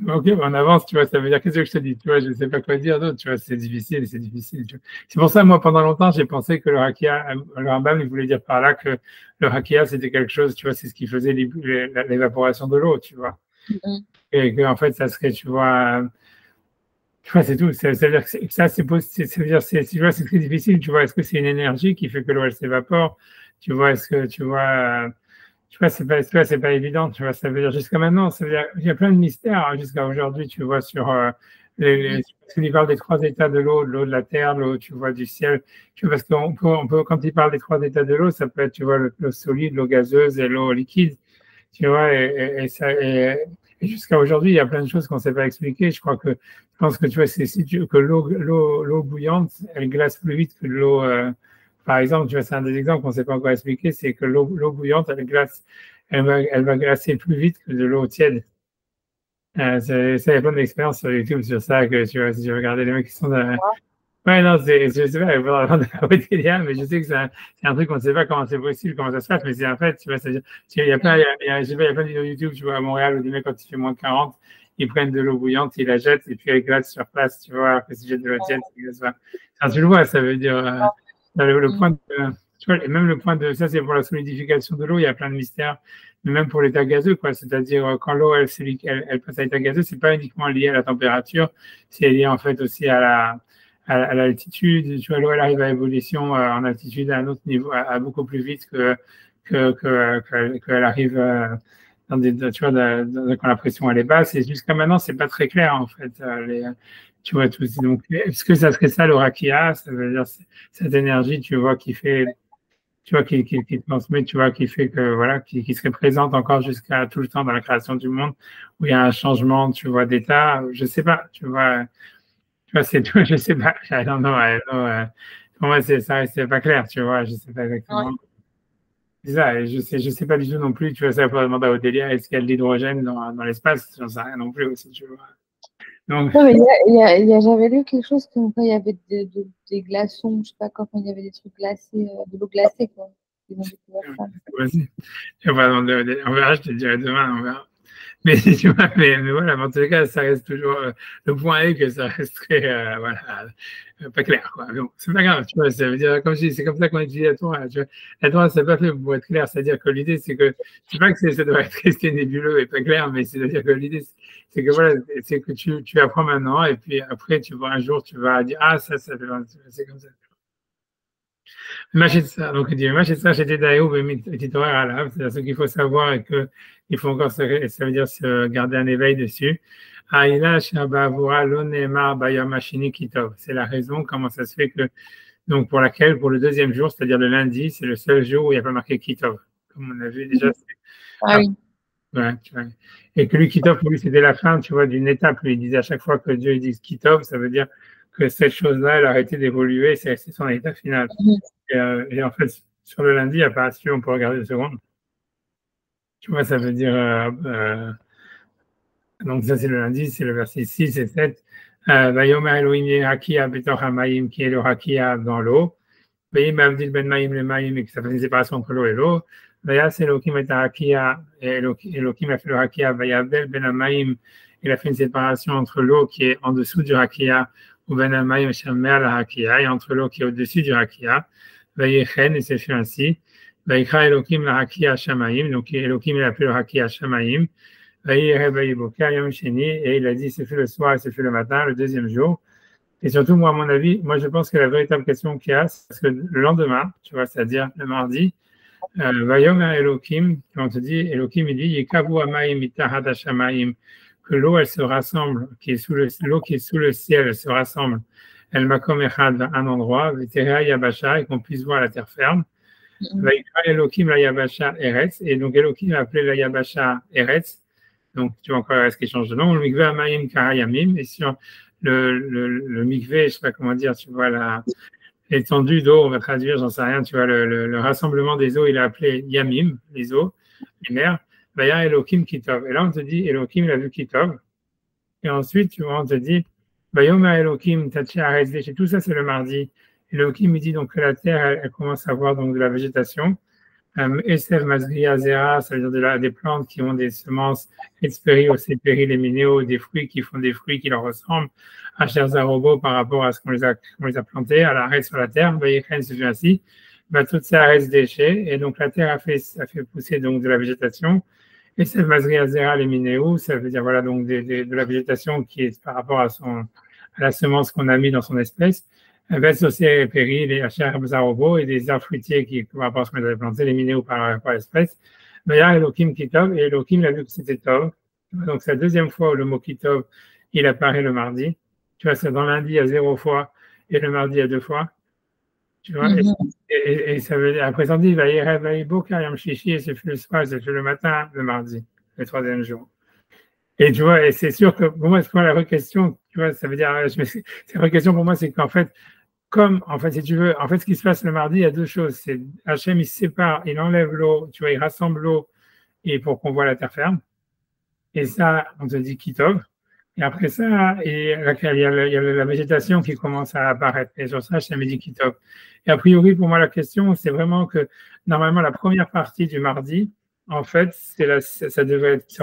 on avance, tu vois, ça veut dire, qu'est-ce que je te dis, tu vois, je ne sais pas quoi dire d'autre, tu vois, c'est difficile. C'est pour ça, moi, pendant longtemps, j'ai pensé que le Rakia, le Rambam, il voulait dire par là que le Rakia, c'était quelque chose, tu vois, c'est ce qui faisait l'évaporation de l'eau, tu vois. Et que, en fait, ça serait, tu vois, c'est tout. Ça veut dire que ça, c'est possible. Ça veut dire, tu vois, c'est très difficile. Tu vois, est-ce que c'est une énergie qui fait que l'eau elle s'évapore? Tu vois, est-ce que tu vois, c'est pas évident. Tu vois, ça veut dire jusqu'à maintenant, ça veut dire, il y a plein de mystères hein, jusqu'à aujourd'hui. Tu vois sur parce qu'il parle des 3 états de l'eau de la terre, l'eau, tu vois, du ciel. Tu vois, parce on peut, quand il parle des 3 états de l'eau, ça peut être, tu vois, l'eau solide, l'eau gazeuse et l'eau liquide. Tu vois, et jusqu'à aujourd'hui, il y a plein de choses qu'on ne sait pas expliquer. Je pense que tu vois, que l'eau bouillante, elle glace plus vite que l'eau. Par exemple, tu vois, c'est un des exemples qu'on ne sait pas encore expliquer, c'est que l'eau bouillante, elle va glacer plus vite que de l'eau tiède. Ça, il y a plein d'expériences sur YouTube sur ça que tu vois, si tu regardais les mecs qui sont dans, ouais, non, je sais pas, il faudra avoir de la Wikipédia, mais je sais que c'est un truc qu'on ne sait pas comment c'est possible, comment ça se passe, mais c'est en fait, tu vois, c'est-à-dire, il y a plein, je sais pas, il y a plein de vidéos YouTube, tu vois, à Montréal, où des mecs, quand il fait moins de 40, ils prennent de l'eau bouillante, ils la jettent, et puis elle glace sur place, tu vois, alors que si jettent de l'eau tiède, ça glace pas. Enfin, tu le vois, ça veut dire, le point de, tu vois, et même le point de, ça c'est pour la solidification de l'eau, il y a plein de mystères, mais même pour l'état gazeux, quoi, c'est-à-dire, quand l'eau, elle passe à l'état gazeux, c'est pas uniquement lié à la température, c'est lié, en fait, aussi à l'altitude, tu vois, l'eau elle arrive à ébullition en altitude à un autre niveau, à beaucoup plus vite qu'elle arrive dans tu vois, quand la pression elle est basse. Et jusqu'à maintenant, c'est pas très clair en fait. Tu vois tout. Donc, est-ce que ça serait ça le rakia? Ça veut dire cette énergie, tu vois, qui fait, tu vois, qui transmet, tu vois, qui fait que voilà, qui serait présente encore jusqu'à tout le temps dans la création du monde, où il y a un changement, tu vois, d'état. Je sais pas, tu vois. Tu vois, c'est tout, je sais pas. Pour moi, ça restait pas clair, tu vois, je sais pas exactement. C'est ça, et je sais pas du tout non plus, tu vois, ça peut demander à Odélia, est-ce qu'il y a de l'hydrogène dans l'espace? J'en sais rien non plus aussi, tu vois. Donc, Non, mais j'avais lu quelque chose comme quoi il y avait des glaçons, je sais pas quoi, quand il y avait des trucs glacés, de l'eau glacée, quoi. Ils ont découvert ça. vas-y. Je vais pas demander à Odélia. On verra, je te dirai demain, on verra. Mais tu vois, mais voilà, mais en tous les cas, ça reste toujours le point est que ça resterait voilà, pas clair, quoi. Mais bon, c'est pas grave, tu vois, ça veut dire, comme je dis, c'est comme ça qu'on étudie la Torah. Tu vois. La Torah, c'est pas fait pour être clair, c'est-à-dire que l'idée, c'est que, c'est pas que ça doit être resté nébuleux et pas clair, mais c'est-à-dire que l'idée, c'est que voilà, c'est que tu apprends maintenant et puis après, tu vois, un jour, tu vas dire, ah, ça, c'est comme ça. Machetza, donc il dit Machetza, j'étais d'ailleurs, c'est-à-dire ce qu'il faut savoir et qu'il faut encore ça veut dire se garder un éveil dessus. C'est la raison, comment ça se fait que, donc pour laquelle, pour le deuxième jour, c'est-à-dire le lundi, c'est le seul jour où il n'y a pas marqué Kitov. Comme on a vu déjà. Ah oui. Ouais, tu vois. Et que lui, Kitov, pour lui, c'était la fin, tu vois, d'une étape. Lui, il disait à chaque fois que Dieu dit Kitov, ça veut dire que cette chose-là, elle a arrêté d'évoluer, c'est son état final. Et en fait, sur le lundi, il n'y a pas, si on peut regarder une seconde. Tu vois, ça veut dire, donc ça c'est le lundi, c'est le verset 6 et 7. Vayomer Elohim Yehakia Betor Hamayim, qui est le Hakia dans l'eau. Vayim Abdil Ben Maïm le Maïm, et que ça fait une séparation entre l'eau et l'eau. Vayas Elohim et Hakia, et Elohim a fait le Hakia, Vayabdel Ben Hamayim, il a fait une séparation entre l'eau qui est en dessous du Hakia, ou Ben Hamayim Shamer la Hakia, et entre l'eau qui est au-dessus du Hakia. Vayechen, et c'est fait ainsi. Vayikra Elohim la Hakia Shamayim, donc Elohim il a appelé le Hakia Shamayim. Et il a dit c'est fait le soir et c'est fait le matin, le deuxième jour. Et surtout, moi, à mon avis, moi, je pense que la véritable question qu'il y a, c'est parce que le lendemain, tu vois, c'est-à-dire le mardi, Vayomer Elohim, quand on te dit, Elohim, il dit, Yekavu Amayim Mitahad Hashamayim, que l'eau, elle se rassemble, l'eau qui est sous le ciel, elle se rassemble, El Makom Echad, un endroit, Veterea Yabasha, et qu'on puisse voir la terre ferme. Vaikra Elohim la Yabasha Eretz, et donc Elohim a appelé la Yabasha Eretz. Donc, tu vois encore est-ce qu'il change de nom. Le mikveh amayim karayamim, et sur le mikveh, je sais pas comment dire, tu vois, l'étendue d'eau, on va traduire, j'en sais rien, tu vois, le rassemblement des eaux, il a appelé yamim, les eaux, les mers. Vaya Elohim kitov. Et là, on te dit, Elohim, il a vu kitov. Et ensuite, tu vois, on te dit, Vayoma Elohim tachi aretz. Et tout ça, c'est le mardi. Elohim, il dit donc que la terre, elle commence à avoir donc de la végétation. Esev Mazria Zera, ça veut dire des plantes qui ont des semences, Esperi, Oseperi, les minéos, des fruits qui font des fruits qui leur ressemblent, Asher Zarobo par rapport à ce qu'on les a plantés, à l'arrêt sur la terre, Vayechen se fait ainsi, tout ça reste déchets, et donc la terre a fait pousser donc de la végétation. Esev Mazria Zera, les minéos, ça veut dire voilà donc de la végétation qui est par rapport à la semence qu'on a mis dans son espèce. Péri, les Zarobo et des arbres fruitiers qui, par rapport à ce qu'on avait planté, les minéraux par l'espèce. Mais il y a Elohim Kitov, et Elohim l'a vu que c'était Tov. Donc, c'est la deuxième fois où le mot Kitov, il apparaît le mardi. Tu vois, c'est dans lundi, il y a 0 fois, et le mardi, il y a 2 fois. Tu vois, et ça veut dire, après, ça dit, va y boka, yam shishi, et c'est fait le soir, c'est fait le matin, le mardi, le troisième jour. Et tu vois, et c'est sûr que pour moi, c'est pas la vraie question, tu vois, ça veut dire, c'est la vraie question pour moi, c'est qu'en fait, en fait, si tu veux, en fait, ce qui se passe le mardi, il y a deux choses. C'est Hachem, il sépare, il enlève l'eau, tu vois, il rassemble l'eau et pour qu'on voit la terre ferme. Et ça, on te dit Kitov. Et après ça, il y a la végétation qui commence à apparaître. Et sur ça, Hachem me dit Kitov. Et a priori, pour moi, la question, c'est vraiment que normalement, la première partie du mardi, en fait, ça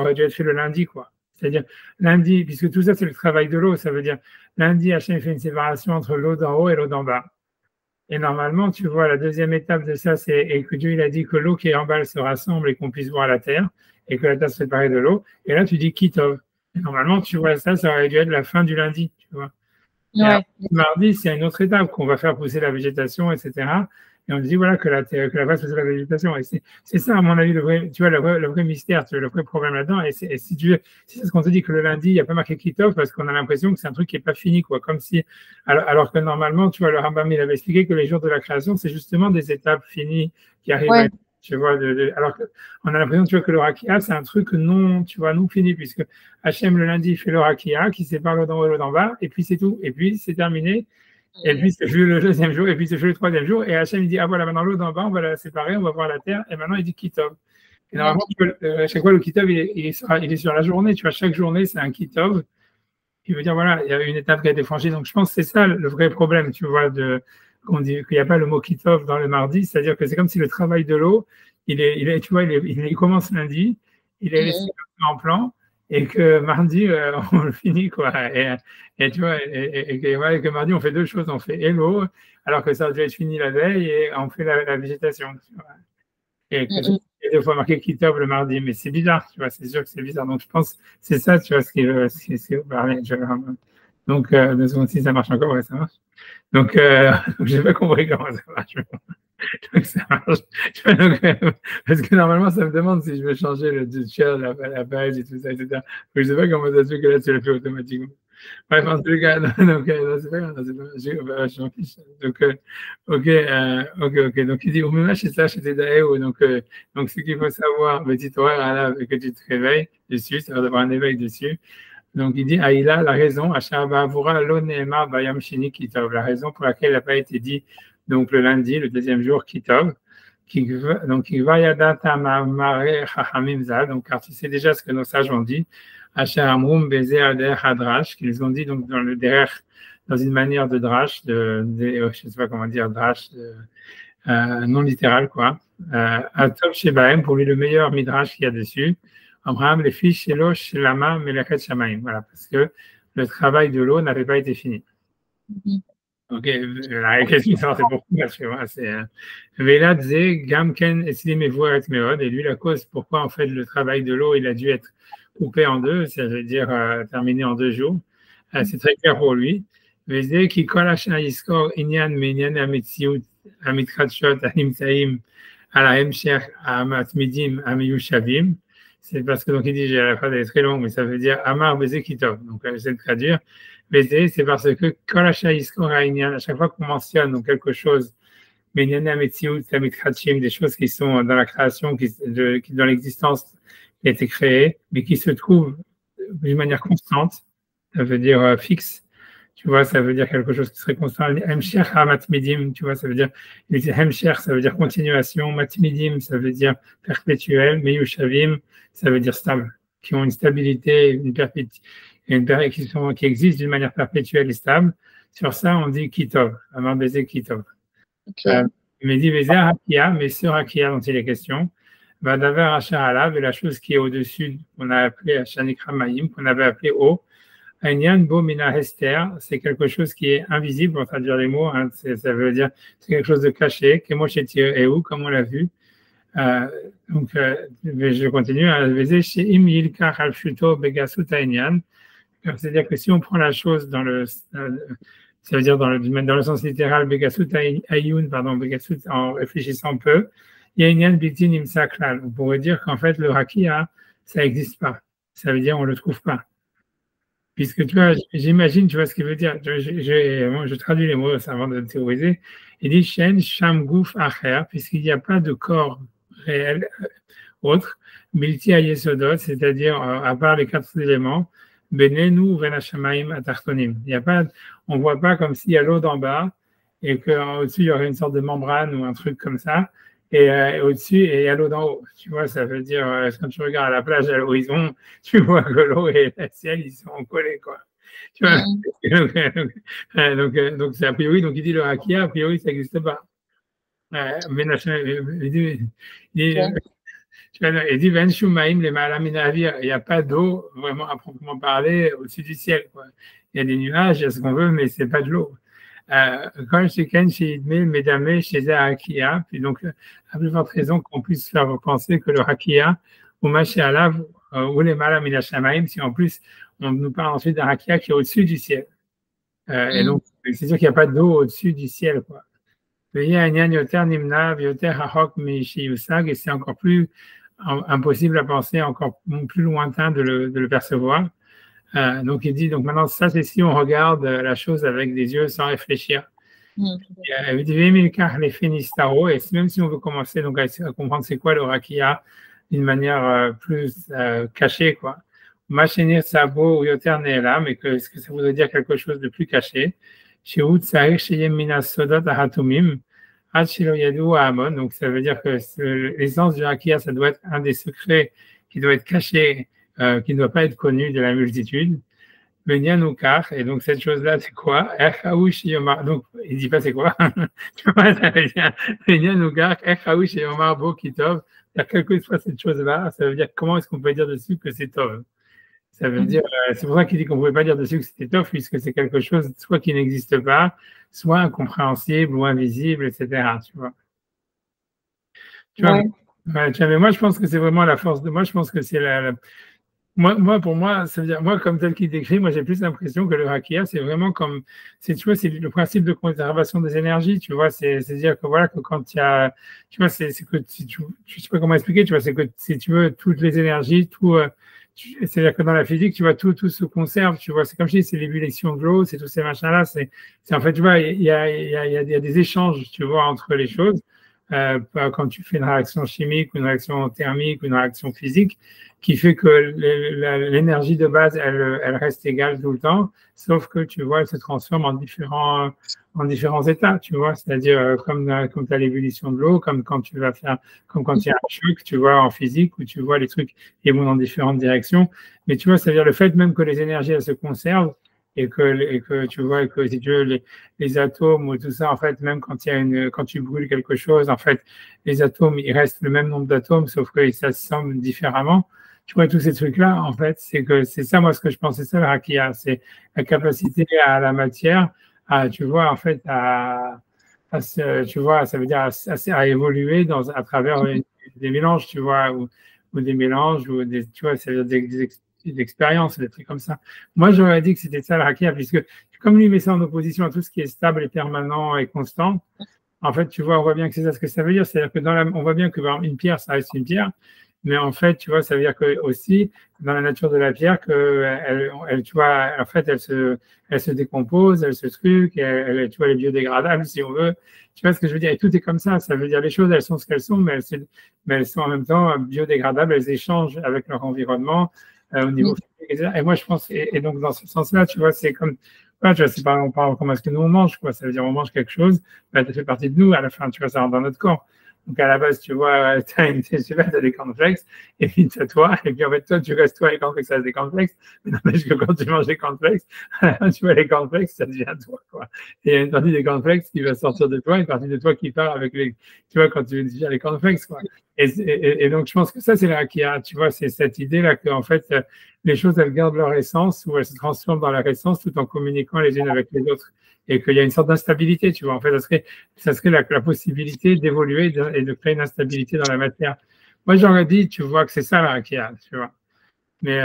aurait dû être fait le lundi, quoi. C'est-à-dire lundi, puisque tout ça, c'est le travail de l'eau, ça veut dire lundi, Hachem fait une séparation entre l'eau d'en haut et l'eau d'en bas. Et normalement, tu vois, la deuxième étape de ça, c'est que Dieu, il a dit que l'eau qui est en bas se rassemble et qu'on puisse voir la terre, et que la terre se sépare de l'eau. Et là, tu dis Kitov. Et normalement, tu vois, ça aurait dû être la fin du lundi, tu vois. Ouais. Mardi, c'est une autre étape qu'on va faire pousser la végétation, etc. Et on dit voilà que la base c'est la végétation. Et c'est ça, à mon avis, le vrai mystère, tu vois, le vrai problème là-dedans. Et c'est ce qu'on te dit que le lundi, il n'y a pas marqué Kitov parce qu'on a l'impression que c'est un truc qui n'est pas fini, quoi. Comme si, alors que normalement, tu vois, le Rambam, il avait expliqué que les jours de la création, c'est justement des étapes finies qui arrivent à tu vois, alors qu'on a l'impression, tu vois, que le Rakia, c'est un truc non fini, puisque Hachem, le lundi, fait le Rakia, qui sépare l'eau d'en haut et l'eau d'en bas, et puis c'est tout. Et puis, c'est terminé. Et puis, c'est fait le deuxième jour, et puis c'est fait le troisième jour. Et Hachem, il dit, ah voilà, maintenant l'eau d'en bas, on va la séparer, on va voir la terre. Et maintenant, il dit Kitov. Et normalement, à chaque fois, le Kitov, il est sur la journée. Tu vois, chaque journée, c'est un Kitov. Qui veut dire, voilà, il y a une étape qui a été franchie. Donc, je pense que c'est ça le vrai problème, tu vois, qu'on dit qu'il n'y a pas le mot Kitov dans le mardi. C'est-à-dire que c'est comme si le travail de l'eau, tu vois, il commence lundi, il est laissé en plan, et que mardi, on le finit, quoi. Et tu vois, et que mardi, on fait deux choses. On fait l'eau, alors que ça devait être fini la veille, et on fait la végétation, tu vois. Et que il y a des fois marqué Kitov le mardi, mais c'est bizarre, tu vois, c'est sûr que c'est bizarre. Donc, je pense c'est ça, tu vois, ce qui est parlé. Donc, de secondes, si ça marche encore, ouais, ça marche. Donc, j'ai pas compris comment ça marche. Donc, ça marche. Donc, parce que normalement, ça me demande si je veux changer le chair, la page et tout ça, etc. Donc, je sais pas comment ça se fait que là, tu le fais automatiquement. Bref, en tout cas, donc, c'est pas grave, je m'en fiche. Donc, ok. Donc, il dit, au même chez ça, c'était Daéo. Donc, ce qu'il faut savoir, petit horaire à la, que tu te réveilles dessus, ça va avoir un éveil dessus. Donc, il dit, Aïla, la raison, la raison pour laquelle il n'a pas été dit, donc le lundi, le deuxième jour, Kitov, donc, donc, car tu sais déjà ce que nos sages ont dit, qu'ils ont dit donc dans le derrière, dans une manière de drash, je sais pas comment dire, drash, non littéral, quoi. Atov Shebaem, pour lui, le meilleur midrash qu'il y a dessus. Abraham, les fiches chez l'eau, chez la main, mais la Shamaim. Voilà, parce que le travail de l'eau n'avait pas été fini. Ok, la question c'est pourquoi, tu vois, c'est Vela disait Gamken Eslim et Meod, et lui, la cause pourquoi en fait le travail de l'eau il a dû être coupé en deux, c'est-à-dire terminé en 2 jours. C'est très clair pour lui. Veze qui kolash iskor inyan menyan ametziut amitratshot animtaim ala hemsher amatmidim amiyushavim. C'est parce que donc il dit, la phrase est très longue, mais ça veut dire Amar Veze Kitov. Donc j'essaie de traduire. Veze, c'est parce que kolash iskor inyan, à chaque fois qu'on mentionne donc quelque chose, menyan ametziut amitratshim, des choses qui sont dans la création, qui dans l'existence qui a été créée, mais qui se trouvent d'une manière constante, ça veut dire fixe, tu vois, ça veut dire quelque chose qui serait constant. Hemsher matmidim, tu vois, ça veut dire, hemsher, ça veut dire continuation, matmidim, ça veut dire perpétuel, meyushavim, ça veut dire stable, qui ont une stabilité, qui existent d'une manière perpétuelle et stable. Sur ça, on dit kitov, amar baiser kitov. Mais dit baiser hakia, mais ce hakia dont il est question, va d'aver achar alav, et la chose qui est au-dessus, qu'on a appelé Shanikra Maïm, qu'on avait appelé O, Aïnyan Bo Mina Hester, c'est quelque chose qui est invisible, pour traduire les mots, hein, ça veut dire c'est quelque chose de caché, Kemoshetir Ehu, comme on l'a vu. Donc, je continue à lever chez Im Yilka Halshuto Begasut Aïnyan, c'est-à-dire que si on prend la chose dans le. Ça veut dire dans le sens littéral, Begasut Ayun, pardon, Begasut, en réfléchissant un peu, il y a une Yan Biktin Imsaklal. On pourrait dire qu'en fait, le Rakia, ça n'existe pas. Ça veut dire on ne le trouve pas. Puisque tu vois, j'imagine, tu vois ce qu'il veut dire. Je traduis les mots avant de théoriser. Il dit Shen Sham Gouf Acher, puisqu'il n'y a pas de corps réel autre, Milti Ayesodot, c'est-à-dire à part les 4 éléments, Benenu Venashamaim Atartonim. Il y a pas, on ne voit pas comme s'il y a l'eau d'en bas et qu'au-dessus il y aurait une sorte de membrane ou un truc comme ça. Et au-dessus, et il y a l'eau d'en haut. Tu vois, ça veut dire, quand tu regardes à la plage, à l'horizon, tu vois que l'eau et le ciel, ils sont collés, quoi. Tu vois, donc c'est a priori, donc il dit le Hakia, a priori, ça n'existe pas. Il dit Venshumaim, les malaminavir, il n'y a pas d'eau vraiment à proprement parler au-dessus du ciel, quoi. Il y a des nuages, il y a ce qu'on veut, mais c'est pas de l'eau. Quand chez Ken, chez Idmé, Mesdames, chez Hakia, puis donc, à plus forte raison qu'on puisse faire penser que le Hakia, ou Machéala, ou les Malamina Shamaim, si en plus, on nous parle ensuite d'un Hakia qui est au-dessus du ciel. Et donc, c'est sûr qu'il n'y a pas d'eau au-dessus du ciel, quoi. Et c'est encore plus impossible à penser, encore plus lointain de le percevoir. Donc il dit, donc maintenant ça c'est si on regarde la chose avec des yeux sans réfléchir. Et même si on veut commencer donc à comprendre c'est quoi le rakia d'une manière plus cachée, quoi. Machenir sabo ou yoter ne'elam, mais que ce que ça voudrait dire quelque chose de plus caché. Donc ça veut dire que l'essence du rakia, ça doit être un des secrets qui doit être caché, qui ne doit pas être connu de la multitude. Et donc cette chose-là, c'est quoi? Donc il dit pas c'est quoi. Tu vois, ça veut dire quelle que soit cette chose-là, ça veut dire comment est-ce qu'on peut dire dessus que c'est tov. Ça veut dire, c'est pour ça qu'il dit qu'on ne pouvait pas dire dessus que c'était tov, puisque c'est quelque chose soit qui n'existe pas, soit incompréhensible ou invisible, etc. Tu vois. Tu vois, mais moi je pense que c'est vraiment la force de moi, je pense que c'est Pour moi, ça veut dire, moi, comme tel qu'il décrit, moi, j'ai plus l'impression que le Rakia, c'est vraiment comme, tu vois, c'est le principe de conservation des énergies, tu vois, c'est-à-dire que voilà, que quand il y a, tu vois, c'est que je sais pas comment expliquer, tu vois, c'est que si tu veux, toutes les énergies, tout, c'est-à-dire que dans la physique, tu vois, tout se conserve, tu vois, c'est comme je dis, c'est l'ébullition de l'eau, c'est tous ces machins-là, c'est en fait, tu vois, il y a des échanges, tu vois, entre les choses, quand tu fais une réaction chimique, une réaction thermique, une réaction physique, qui fait que l'énergie de base, elle reste égale tout le temps, sauf que tu vois, elle se transforme en différents états, tu vois, c'est-à-dire comme tu as l'ébullition de l'eau, comme quand tu vas faire, comme quand il y a un choc, tu vois, en physique, où tu vois les trucs qui vont dans différentes directions. Mais tu vois, c'est-à-dire le fait même que les énergies, elles se conservent, et que tu vois que si tu veux, les atomes ou tout ça, en fait, même quand il y a quand tu brûles quelque chose, en fait, les atomes, il reste le même nombre d'atomes, sauf que ça se semble différemment. Tu vois, tous ces trucs-là, en fait, c'est que c'est ça, moi, ce que je pense, c'est ça le rakia, c'est la capacité à la matière, à, tu vois, en fait, tu vois, ça veut dire à évoluer à travers des mélanges, tu vois, ou des mélanges, ou des, tu vois, ça veut dire des expériences, des trucs comme ça. Moi, j'aurais dit que c'était ça le rakia, puisque comme lui met ça en opposition à tout ce qui est stable et permanent et constant, en fait, tu vois, on voit bien que c'est ça ce que ça veut dire. C'est-à-dire que on voit bien que par exemple, une pierre, ça reste une pierre. Mais en fait, tu vois, ça veut dire que aussi, dans la nature de la pierre, que tu vois, en fait, elle se décompose, elle se truc, tu vois, elle est biodégradable, si on veut. Tu vois ce que je veux dire? Et tout est comme ça. Ça veut dire les choses, elles sont ce qu'elles sont, mais elles sont en même temps biodégradables. Elles échangent avec leur environnement au niveau Oui, physique, etc. Et moi, je pense, et donc dans ce sens-là, tu vois, c'est comme, ouais, tu vois, c'est pas, on parle comment est-ce que nous on mange, quoi. Ça veut dire on mange quelque chose, bah, ça fait partie de nous à la fin, tu vois, ça rentre dans notre corps. Donc à la base, tu vois, tu as des cornflakes, et puis tu as toi, et puis en fait, toi, tu restes toi, les cornflakes, ça reste des cornflakes, mais n'empêche que quand tu manges des cornflakes, à la fin, tu vois, les cornflakes, ça devient toi, quoi. Et il y a une partie des cornflakes qui va sortir de toi, une partie de toi qui part avec tu vois, quand tu digères les cornflakes, quoi. Et donc, je pense que ça, c'est là qu'il y a, tu vois, c'est cette idée-là qu'en fait, les choses, elles gardent leur essence, ou elles se transforment dans leur essence tout en communiquant les unes avec les autres. Et qu'il y a une sorte d'instabilité, tu vois. En fait, ça serait la possibilité d'évoluer et de créer une instabilité dans la matière. Moi, j'aurais dit, tu vois, que c'est ça là qu'il y a, tu vois. Mais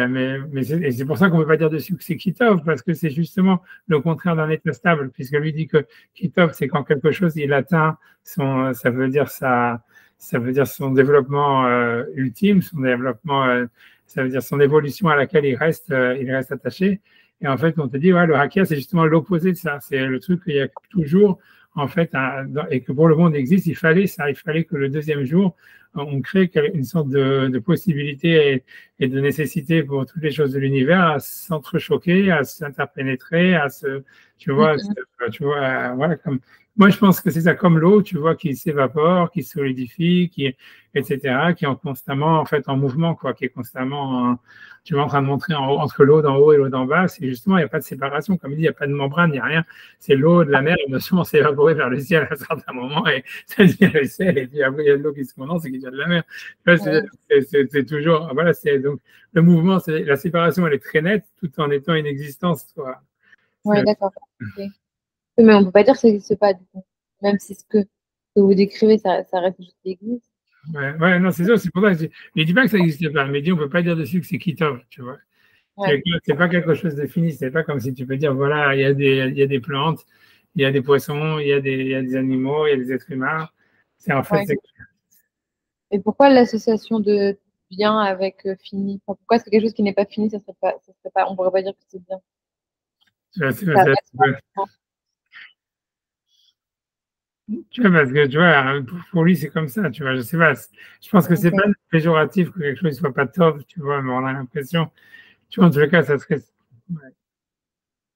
c'est pour ça qu'on ne peut pas dire dessus que c'est Kitov, parce que c'est justement le contraire d'un état stable, puisque lui dit que Kitov, c'est quand quelque chose, il atteint ça veut dire ça veut dire son développement ultime, son développement, ça veut dire son évolution à laquelle il reste attaché. Et en fait, on te dit, ouais, le Hakya, c'est justement l'opposé de ça. C'est le truc qu'il y a toujours, en fait, et que pour le monde existe, il fallait ça, il fallait que le deuxième jour, on crée une sorte de possibilité et de nécessité pour toutes les choses de l'univers à s'entrechoquer, à s'interpénétrer, tu vois, voilà, comme, moi je pense que c'est ça comme l'eau, tu vois, qui s'évapore, qui solidifie, etc., qui est constamment, en fait, en mouvement, quoi, qui est constamment, tu vois, en train de montrer entre l'eau d'en haut et l'eau d'en bas, c'est justement, il n'y a pas de séparation, comme il dit, il n'y a pas de membrane, il n'y a rien, c'est l'eau de la mer, elle va sûrement s'évaporer vers le ciel à un certain moment, et ça devient le ciel, et puis après, il y a de l'eau qui se condense et qui vient de la mer. ouais, C'est toujours, voilà, c'est donc le mouvement, la séparation, elle est très nette tout en étant une existence, quoi. ouais, d'accord. Ok. Mais on ne peut pas dire que ça n'existe pas, du coup. Même si ce que vous décrivez, ça reste quelque chose qui existe. Ouais, non, c'est ça, c'est pour ça que je dis pas que ça n'existe pas, mais dis, on peut pas dire dessus que c'est Kitov, tu vois. Ouais, C'est pas quelque chose de fini, c'est pas comme si tu peux dire, voilà, il y a des plantes, il y a des poissons, il y a des animaux, il y a des êtres humains. C'est en fait, ouais. Et pourquoi l'association de bien avec fini? Enfin, pourquoi est-ce que quelque chose qui n'est pas fini, ça serait pas, on pourrait pas dire que c'est bien? Ça reste pas. tu vois, parce que tu vois, pour lui, c'est comme ça, tu vois, je sais pas. Je pense que c'est Ok. pas péjoratif que quelque chose soit pas top, tu vois, mais on a l'impression, tu vois, en tous les cas, ça serait, ouais.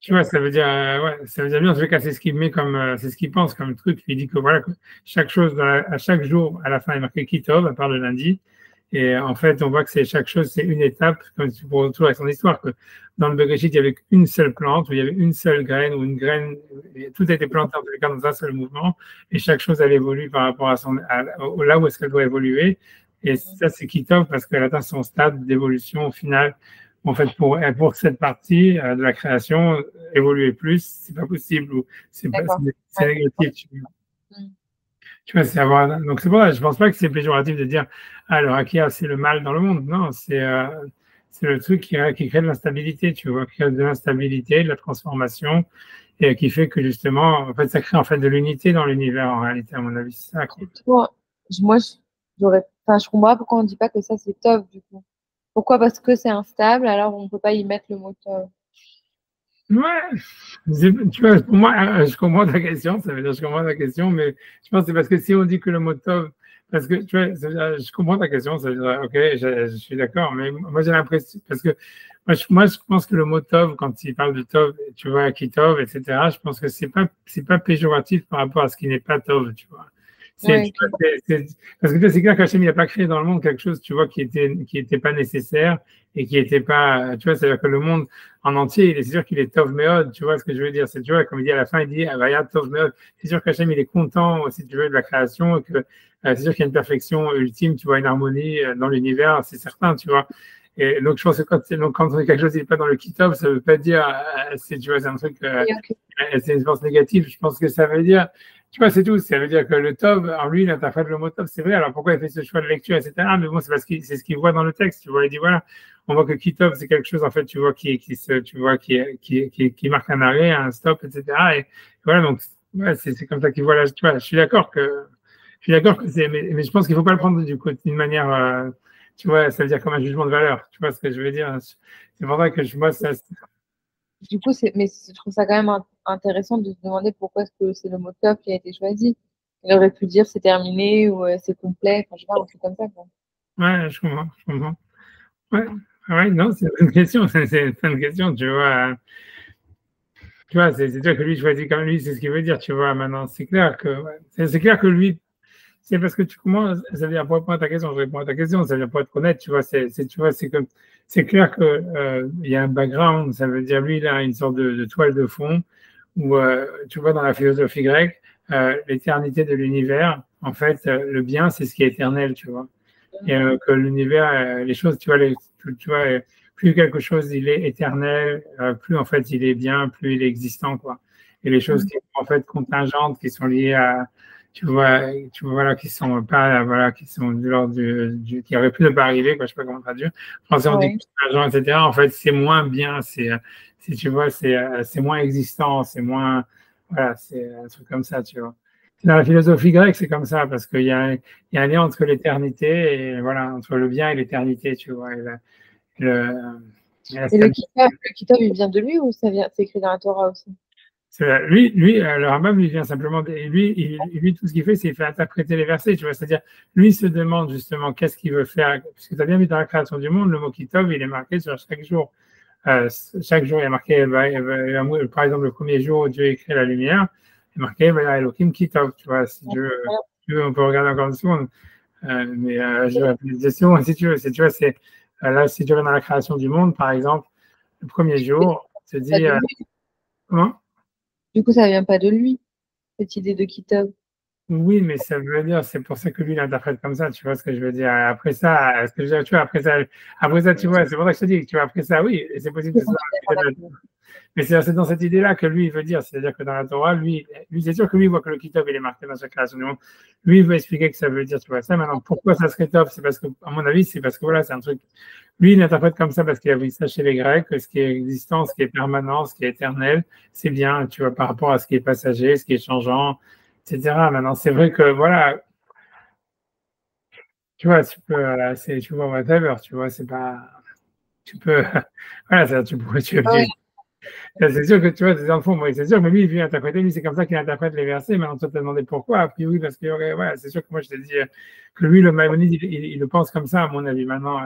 Tu vois, ça veut dire, ouais, ça veut dire bien, en tous les cas, c'est ce qu'il met comme, c'est ce qu'il pense comme truc. Il dit que voilà, que chaque chose, à chaque jour, à la fin, il est marqué Kitov, à part le lundi. Et en fait, on voit que c'est chaque chose, c'est une étape, comme pour toujours avec son histoire, que dans le Bereshit, il y avait une seule plante, où il y avait une seule graine, ou une graine, tout était planté en tous les cas dans un seul mouvement, et chaque chose, elle évolue par rapport là où est-ce qu'elle doit évoluer. Et ça, c'est Kitov parce qu'elle atteint son stade d'évolution au final. En fait, pour cette partie de la création, évoluer plus, c'est pas possible, ou D'accord. c'est Ouais. négatif. Mm. Tu vois, c'est avoir. Donc c'est pour ça, je pense pas que c'est péjoratif de dire ah le rakia c'est le mal dans le monde. Non, c'est le truc qui crée de l'instabilité, tu vois, qui crée de l'instabilité, de la transformation, et qui fait que justement, en fait, ça crée en fait de l'unité dans l'univers, en réalité, à mon avis. C'est ça, quoi. Moi, je comprends pas pourquoi on dit pas que ça c'est top du coup. Pourquoi? Parce que c'est instable, alors on peut pas y mettre le mot top. Ouais, tu vois, pour moi, je comprends ta question, ça veut dire je comprends ta question, mais je pense que c'est parce que si on dit que le mot tov, parce que tu vois, je comprends ta question, ça veut dire, ok, je suis d'accord, mais moi j'ai l'impression, parce que moi, je pense que le mot tov, quand il parle de tov, tu vois, qui tov, etc., je pense que c'est pas péjoratif par rapport à ce qui n'est pas tov, tu vois. Ouais, Parce que c'est clair qu'Hachem, il n'a pas créé dans le monde quelque chose, tu vois, qui était pas nécessaire et qui était pas, tu vois, c'est-à-dire que le monde en entier, c'est sûr qu'il est tov meod, tu vois ce que je veux dire, c'est, tu vois, comme il dit à la fin, il dit, Avaya tov meod. C'est sûr qu'Hachem, il est content, si tu veux, de la création, et que c'est sûr qu'il y a une perfection ultime, tu vois, une harmonie dans l'univers, c'est certain, tu vois. Et donc, je pense que quand quelque chose n'est pas dans le kitov, ça veut pas dire, tu vois, c'est un truc, c'est une force négative. Je pense que ça veut dire, tu vois, c'est tout. Ça veut dire que le Tov, en lui, il interprète le mot Tov, c'est vrai. Alors pourquoi il fait ce choix de lecture, etc. Mais bon, c'est parce que c'est ce qu'il voit dans le texte. Tu vois, il dit voilà, on voit que Kitov, c'est quelque chose, en fait, tu vois, qui marque un arrêt, un stop, etc. Et voilà, donc, ouais, c'est comme ça qu'il voit là. Tu vois, je suis d'accord que mais je pense qu'il ne faut pas le prendre d'une manière, tu vois, ça veut dire comme un jugement de valeur. Tu vois ce que je veux dire? C'est pour ça que moi, ça, du coup, mais je trouve ça quand même intéressant de se demander pourquoi est-ce que c'est le mot top qui a été choisi. Il aurait pu dire c'est terminé ou c'est complet, enfin, je sais pas, un truc comme ça, quoi. ouais, je comprends, je comprends. Ouais, ouais, non, c'est une bonne question, c'est une bonne question, tu vois. Tu vois, c'est sûr que lui choisit comme lui, c'est ce qu'il veut dire, tu vois. Maintenant, c'est clair que, ouais, c'est clair que lui, c'est parce que tu commences, ça veut dire, pour répondre à ta question, je réponds à ta question, ça veut dire, pour être honnête, tu vois, tu vois, c'est comme, c'est clair que, il y a un background, ça veut dire, lui, il a une sorte de toile de fond, où, tu vois, dans la philosophie grecque, l'éternité de l'univers, en fait, le bien, c'est ce qui est éternel, tu vois. Et que l'univers, les choses, tu vois, plus quelque chose il est éternel, plus en fait il est bien, plus il est existant, quoi. Et les choses qui sont en fait contingentes, qui sont liées à, tu vois, voilà, qui sont pas, voilà, qui sont de l'ordre qui auraient pu ne pas arriver, quoi, je sais pas comment traduire. En français on dit Ouais. contingent, etc. En fait, c'est moins bien, tu vois, c'est moins existant, c'est moins, voilà, c'est un truc comme ça, tu vois. Dans la philosophie grecque, c'est comme ça, parce il y a un lien entre l'éternité et voilà, entre le bien et l'éternité, tu vois. Le, Et le kitab, il vient de lui ou ça vient, c'est écrit dans la Torah aussi? le Rambam, lui vient simplement, lui, tout ce qu'il fait, c'est qu'il fait interpréter les versets, tu vois. C'est-à-dire, lui il se demande justement qu'est-ce qu'il veut faire. Parce que tu as bien vu dans la création du monde, le mot kitov, il est marqué sur chaque jour. Chaque jour, il est marqué, par exemple, le premier jour où Dieu a créé la lumière, il est marqué, Elohim kitov, tu vois. Si tu veux, on peut regarder encore une seconde. Mais je vais appeler des secondes, si tu veux. Tu vois, là, si tu vas dans la création du monde, par exemple, le premier jour, tu te Pas dis, de lui. comment? Du coup, ça vient pas de lui, cette idée de kitab. Oui, mais ça veut dire, c'est pour ça que lui l'interprète comme ça, tu vois ce que je veux dire. Après ça, ce que je veux dire, tu vois, après ça, tu vois, c'est pour ça que je te dis, tu vois, après ça, oui, c'est possible que ce soit. Mais c'est dans cette idée-là que lui, il veut dire, c'est-à-dire que dans la Torah, lui c'est sûr que lui il voit que le kitab, il est marqué dans sa création du monde. Lui, il veut expliquer que ça veut dire, tu vois, ça. Maintenant, pourquoi ça serait top? C'est parce que, à mon avis, c'est parce que voilà, c'est un truc. Lui, il l'interprète comme ça parce qu'il a vu ça chez les Grecs, que ce qui est existant, ce qui est permanent, ce qui est éternel, c'est bien, tu vois, par rapport à ce qui est passager, ce qui est changeant, etc. Maintenant, c'est vrai que, voilà, tu vois, tu vois, whatever, tu vois, c'est pas, tu peux, voilà, Ah ouais. c'est sûr que tu vois, des enfants, moi, c'est sûr, mais lui, il vient interpréter, lui, c'est comme ça qu'il interprète les versets. Maintenant, toi, t'as demandé pourquoi. A priori, parce que, ouais, c'est sûr que moi, je t'ai dit que lui, le Maïmonide, il le pense comme ça, à mon avis. Maintenant,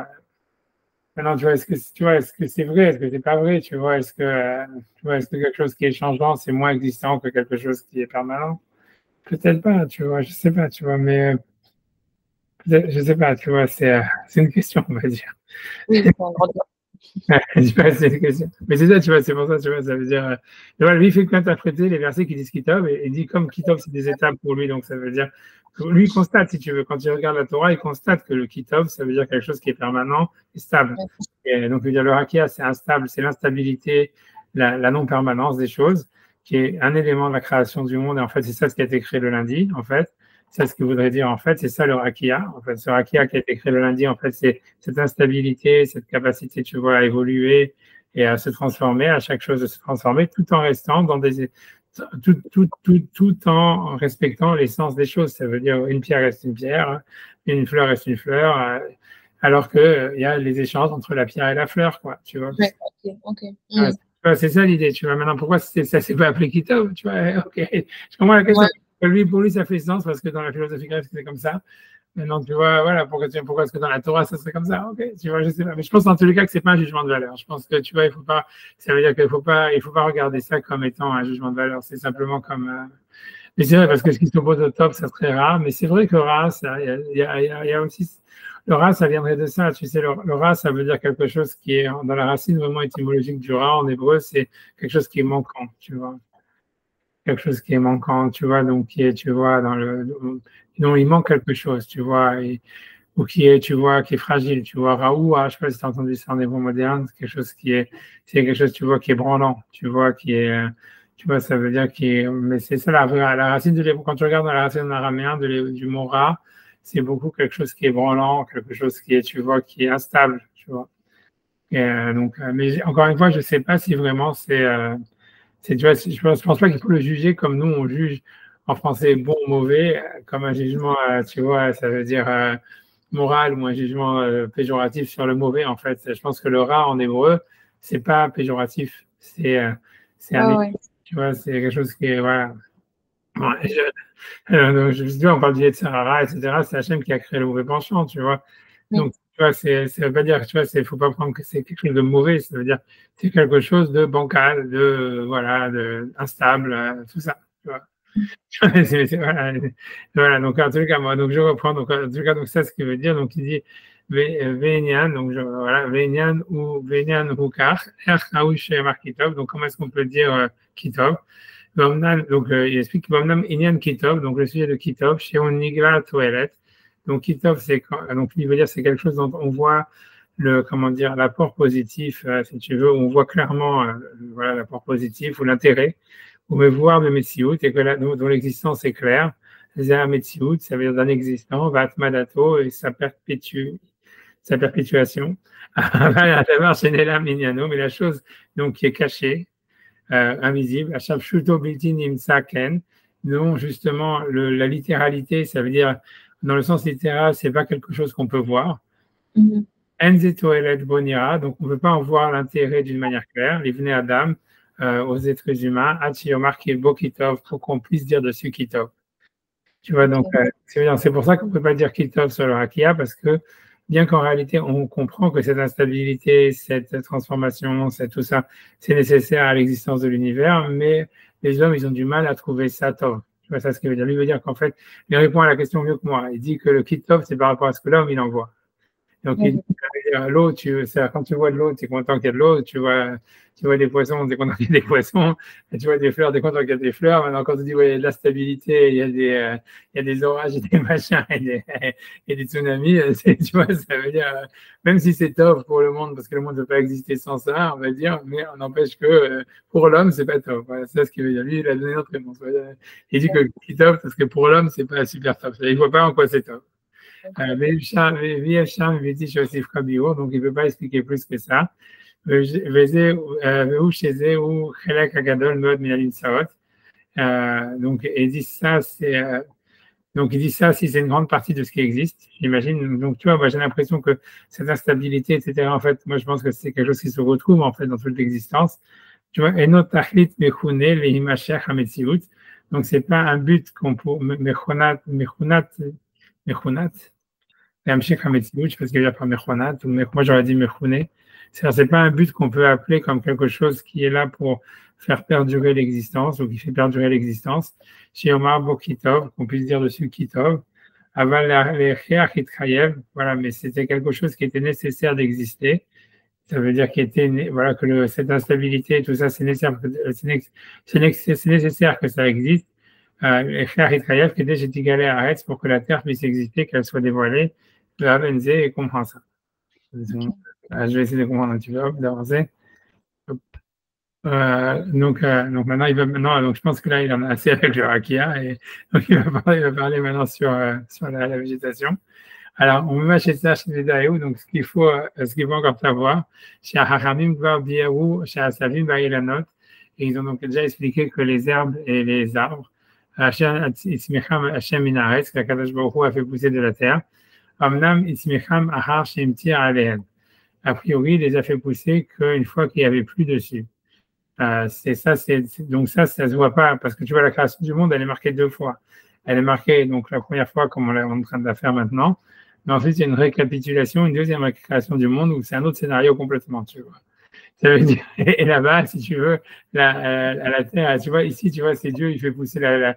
tu vois, est-ce que c'est vrai, est-ce que c'est pas vrai, tu vois, est-ce que quelque chose qui est changeant, c'est moins existant que quelque chose qui est permanent? Peut-être pas, tu vois, je sais pas, tu vois, mais je sais pas, tu vois, c'est une question, on va dire. Oui, c'est un grand débat. Je sais pas, c'est une question. Mais c'est ça, tu vois, c'est pour ça, tu vois, ça veut dire. Voilà, lui, il fait qu'interpréter les versets qui disent Kitov et il dit comme Kitov, c'est des étapes pour lui, donc ça veut dire. Lui, il constate, si tu veux, quand il regarde la Torah, il constate que le Kitov, ça veut dire quelque chose qui est permanent et stable. Et donc, il veut dire le Rakia, c'est instable, c'est l'instabilité, la non-permanence des choses, qui est un élément de la création du monde. Et en fait, c'est ça ce qui a été créé le lundi, en fait. Ça, ce qu'il voudrait dire, en fait, c'est ça le rakia. En fait, ce rakia qui a été créé le lundi, en fait, c'est cette instabilité, cette capacité, tu vois, à évoluer et à se transformer, à chaque chose de se transformer, tout en restant dans des, tout en respectant l'essence des choses. Ça veut dire une pierre reste une pierre, une fleur reste une fleur, alors que il y a les échanges entre la pierre et la fleur, quoi, tu vois. Ouais, ok. C'est ça l'idée, tu vois. Maintenant, pourquoi ça s'est pas appelé Kitov, tu vois? Ok, je comprends la question. Pour lui, ça fait sens parce que dans la philosophie grecque, c'est comme ça. Maintenant, tu vois, voilà, pourquoi est-ce que dans la Torah, ça serait comme ça? Ok, tu vois, je sais pas. Mais je pense en tous les cas que c'est pas un jugement de valeur. Je pense que, tu vois, ça veut dire qu'il il faut pas regarder ça comme étant un jugement de valeur. C'est simplement comme, mais c'est vrai, parce que ce qui s'oppose au top, ça serait rare. Mais c'est vrai que rare, il y a aussi, le ra, ça viendrait de ça. Tu sais, le ra, ça veut dire quelque chose qui est dans la racine vraiment étymologique du ra en hébreu, c'est quelque chose qui est manquant, tu vois. Quelque chose qui est manquant, tu vois, donc qui est, tu vois, dont il manque quelque chose, tu vois, ou qui est, tu vois, qui est fragile, tu vois, raoua, je sais pas si tu as entendu ça en hébreu moderne, c'est quelque chose, tu vois, qui est branlant, tu vois, tu vois, ça veut dire mais c'est ça la racine de l'hébreu, quand tu regardes dans la racine en araméen du mot ra, c'est beaucoup quelque chose qui est branlant, quelque chose qui est, tu vois, qui est instable, tu vois. Donc, mais encore une fois, je sais pas si vraiment tu vois, je pense pas qu'il faut le juger comme nous, on juge en français bon ou mauvais, comme un jugement, tu vois, ça veut dire moral ou un jugement péjoratif sur le mauvais, en fait. Je pense que le rat en hébreu, c'est pas péjoratif, c'est tu vois, c'est quelque chose qui est, voilà. Bon, donc, tu vois, on parle du Yetzirara, etc. C'est Hachem qui a créé le mauvais penchant, tu vois. Donc, tu vois, ça veut pas dire, tu vois, faut pas prendre que c'est quelque chose de mauvais, ça veut dire c'est quelque chose de bancal, voilà, instable, tout ça, tu vois. Voilà, donc en tout cas, moi, donc je reprends, donc en tout cas, donc ça, ce qu'il veut dire, donc il dit Vénian, donc voilà, Vénian ou Kar, Erchaouch Kitov, donc comment est-ce qu'on peut dire Kitov? Donc il explique Vamnam Inyan Kitov, donc le sujet de Kitov, chez Onigla Toilette. Donc Kitov, donc il veut dire c'est quelque chose dont on voit comment dire, l'apport positif, si tu veux, on voit clairement voilà, l'apport positif ou l'intérêt ou me voir de Metsiout et dont l'existence est claire. Zéa Metsiout, ça veut dire d'un existant, Vatmadato et sa perpétuation. Mais la chose donc qui est cachée, invisible, Shuto Bilti Nimsa Ken, dont justement la littéralité, ça veut dire dans le sens littéral, c'est pas quelque chose qu'on peut voir. Enzeto Elet Bonira, donc on ne peut pas en voir l'intérêt d'une manière claire. L'Ivne Adam, aux êtres humains, Achiyomar Kilbo Kitov, pour qu'on puisse dire dessus Kitov. Tu vois, donc, c'est pour ça qu'on ne peut pas dire Kitov sur le Rakia, parce que bien qu'en réalité, on comprend que cette instabilité, cette transformation, tout ça, c'est nécessaire à l'existence de l'univers, mais les hommes, ils ont du mal à trouver ça tov. Tu vois, ça, ce qu'il veut dire. Lui veut dire qu'en fait, il répond à la question mieux que moi. Il dit que le Kitov, c'est par rapport à ce que l'homme, il envoie. Donc, l'eau, quand tu vois de l'eau, tu es content qu'il y ait de l'eau. Tu vois des poissons, tu es content qu'il y ait des poissons. Et tu vois des fleurs, tu es content qu'il y ait des fleurs. Maintenant, quand tu dis, ouais, il y a de la stabilité, il y a des orages et des machins et des tsunamis, tu vois, ça veut dire, même si c'est top pour le monde, parce que le monde ne peut pas exister sans ça, on va dire, mais on n'empêche que pour l'homme, c'est pas top. Voilà, c'est ça ce qu'il veut dire. Lui, il a donné notre réponse. Il dit que c'est top parce que pour l'homme, c'est pas super top. Il ne voit pas en quoi c'est top. Donc il ne peut pas expliquer plus que ça. Donc, il dit ça si c'est une grande partie de ce qui existe, j'imagine. Donc, tu vois, moi, j'ai l'impression que cette instabilité, etc., en fait, moi, je pense que c'est quelque chose qui se retrouve, en fait, dans toute l'existence. Tu vois, et notre tachlit mechouné, les himachach hametziut. Donc, c'est pas un but qu'on peut, mechunat, Yamshik Hametziouch, parce qu'il y a pas Mechonat, ou moi j'aurais dit Mechouné. C'est pas un but qu'on peut appeler comme quelque chose qui est là pour faire perdurer l'existence ou qui fait perdurer l'existence. Chez Omar Bokitov, qu'on puisse dire dessus Kitov, Aval voilà, mais c'était quelque chose qui était nécessaire d'exister. Ça veut dire voilà, que cette instabilité, tout ça, c'est nécessaire, c'est nécessaire que ça existe. Qui était égalé à Arrête pour que la Terre puisse exister, qu'elle soit dévoilée. Et comprend ça. Je vais essayer de comprendre un petit peu, d'avancer. Donc maintenant, donc je pense que là, il en a assez avec le rakia et donc il va parler maintenant sur la végétation. Alors, on va chez ça, chez les Daïou, donc ce qu'il faut encore savoir, chez Hachamim, Gvar Biyahu, chez Asavim, Baïlanot, et ils ont donc déjà expliqué que les herbes et les arbres, Hachem Minaretz, qu'Akadosh Baruch Hu a fait pousser de la terre, Amnam Itzmicham Ahar Shemtir Alehem. A priori, il les a fait pousser qu'une fois qu'il n'y avait plus dessus. Donc ça se voit pas, parce que tu vois, la création du monde, elle est marquée deux fois. Elle est marquée, donc, la première fois, comme on est en train de la faire maintenant, mais ensuite, il y a une récapitulation, une deuxième création du monde, où c'est un autre scénario complètement, tu vois. Ça veut dire, et là-bas, si tu veux, la terre, tu vois, ici, tu vois, c'est Dieu, il fait pousser la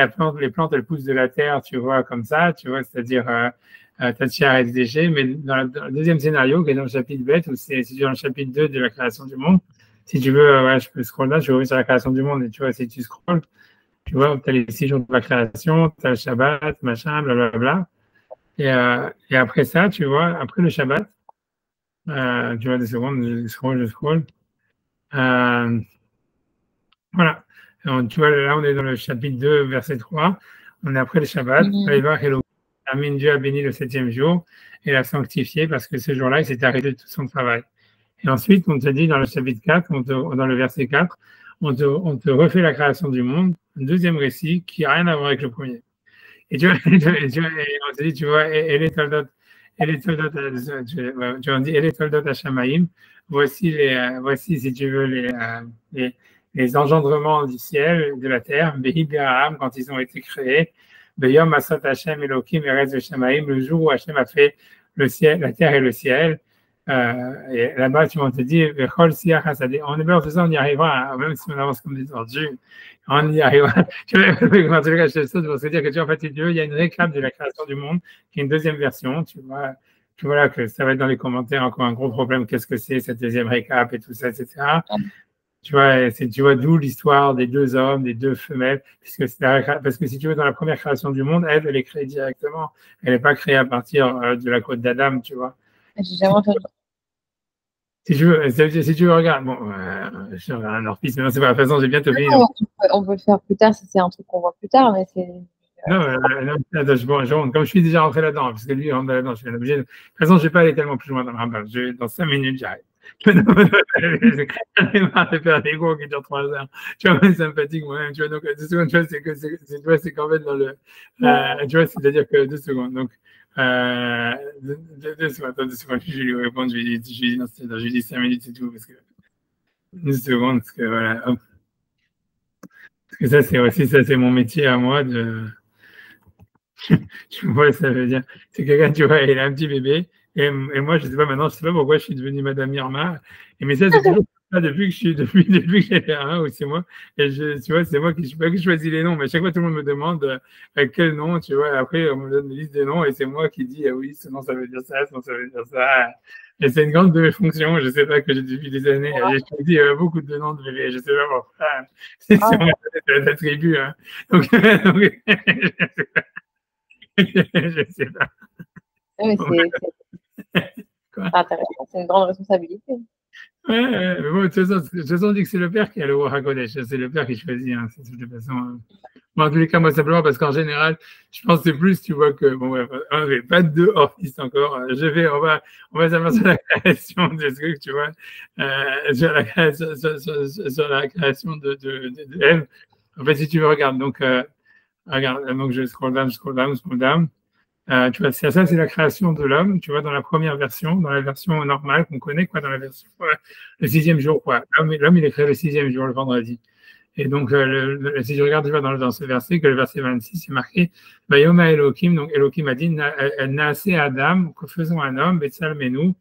plante, les plantes, elles poussent de la terre, tu vois, comme ça, tu vois, c'est-à-dire, Tachia et déchets, mais dans le deuxième scénario, qui est dans le chapitre bête, ou c'est dans le chapitre 2 de la création du monde, si tu veux, ouais, je peux scroller là, je vais ouvrir sur la création du monde, et tu vois, si tu scrolles, tu vois, tu as les 6 jours de la création, tu as le Shabbat, machin, blablabla. Et après ça, tu vois, après le Shabbat, tu vois, des secondes, je scroll. Voilà. Donc, tu vois, là, on est dans le chapitre 2, verset 3. On est après le Shabbat. Amen, Dieu a béni le 7e jour et l'a sanctifié parce que ce jour-là, il s'est arrêté de tout son travail. Et ensuite, on te dit dans le chapitre 4, dans le verset 4, on te refait la création du monde, un deuxième récit qui n'a rien à voir avec le premier. Et tu vois, on te dit, tu vois, et les soldats, à Shamaïm, voici, si tu veux, les engendrements du ciel, de la terre, Behi Be'aram, quand ils ont été créés, Beyom Asot Hashem Elohim Eretz Shamaïm, le jour où Hashem a fait le ciel, la terre et le ciel. Et là-bas, tu vas te dire, on est bien en faisant, on y arrivera, même si on avance comme des ordures, on y arrivera. Je pour se dire que tu vois, en fait, si tu veux, il y a une récap de la création du monde, qui est une deuxième version, tu vois là que ça va être dans les commentaires encore un gros problème, qu'est-ce que c'est cette deuxième récap et tout ça, etc. Tu vois d'où l'histoire des deux hommes, des deux femelles, parce que si tu veux, dans la première création du monde, elle est créée directement, elle n'est pas créée à partir de la côte d'Adam, tu vois. J'ai jamais entendu. Si tu veux, regarde, bon, je suis un hors-piste, mais non, c'est pas la façon, j'ai bien te fini. On peut le faire plus tard, si c'est un truc qu'on voit plus tard, mais c'est. Non, comme je suis déjà rentré là-dedans, parce que lui, il rentre là-dedans, je suis obligé. De toute façon, je ne vais pas aller tellement plus loin dans le rabat. Dans 5 minutes, j'arrête. J'en ai marre de faire des cours qui durent 3 heures. Tu vois, c'est sympathique moi-même. Tu vois, donc, 2 secondes, c'est qu'en fait, dans le. Tu vois, c'est-à-dire que 2 secondes. Donc, 2 secondes, je vais lui répondre. Je lui dis 5 minutes, c'est tout. Parce que 2 secondes, parce que voilà. Hop. Parce que ça, c'est aussi, c'est mon métier à moi de. Tu vois, ça veut dire, c'est quelqu'un, tu vois, il a un petit bébé, et moi, je sais pas maintenant, je sais pas pourquoi je suis devenue Madame Irma, mais ça, c'est toujours ça depuis que j'ai un, ou c'est moi, et tu vois, c'est moi qui choisis les noms, mais à chaque fois, tout le monde me demande quel nom, tu vois, après, on me donne une liste des noms, et c'est moi qui dis, ah oui, ce nom, ça veut dire ça, ce nom, ça veut dire ça, et c'est une grande de mes fonctions, je sais pas, que j'ai depuis des années, j'ai choisi beaucoup de noms de bébés, je sais pas pourquoi, c'est sur la tribu, hein, donc je sais pas. Oui, c'est intéressant, c'est une grande responsabilité. Ouais, mais bon, de toute façon, on dit que c'est le père qui a le Ruach HaKodesh, c'est le père qui choisit, hein, de toute façon. Bon, en tous les cas, moi, simplement, parce qu'en général, je pense que c'est plus, tu vois, que, bon, ouais, on n'avait pas de hors-piste encore. On va savoir sur la création des trucs, tu vois, sur la création de Ève. En fait, si tu veux, regarde, donc je scroll down. Tu vois, ça, c'est la création de l'homme, tu vois, dans la première version, dans la version normale qu'on connaît, quoi, dans la version, le 6e jour, quoi. L'homme, il est créé le 6e jour, le vendredi. Et donc, si je regarde, tu vois, dans ce verset, que le verset 26, c'est marqué, Bayoma Elohim, donc Elohim a dit, Naase Adam, que faisons un homme, Betsalmenu,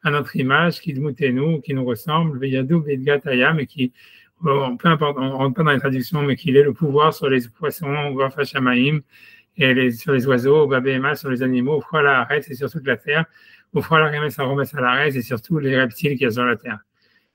à notre image, qui nous, qui nous ressemble, Veyadou, Vedgatayam, et qui, bon, peu importe, on ne rentre pas dans les traductions, mais qu'il ait le pouvoir sur les poissons, Wafashamaim, et sur les oiseaux, au babéma, sur les animaux, au froid à la arrête et sur toute la terre, au froid à la remesse à l'arrêt et sur tous les reptiles qui sont sur la terre.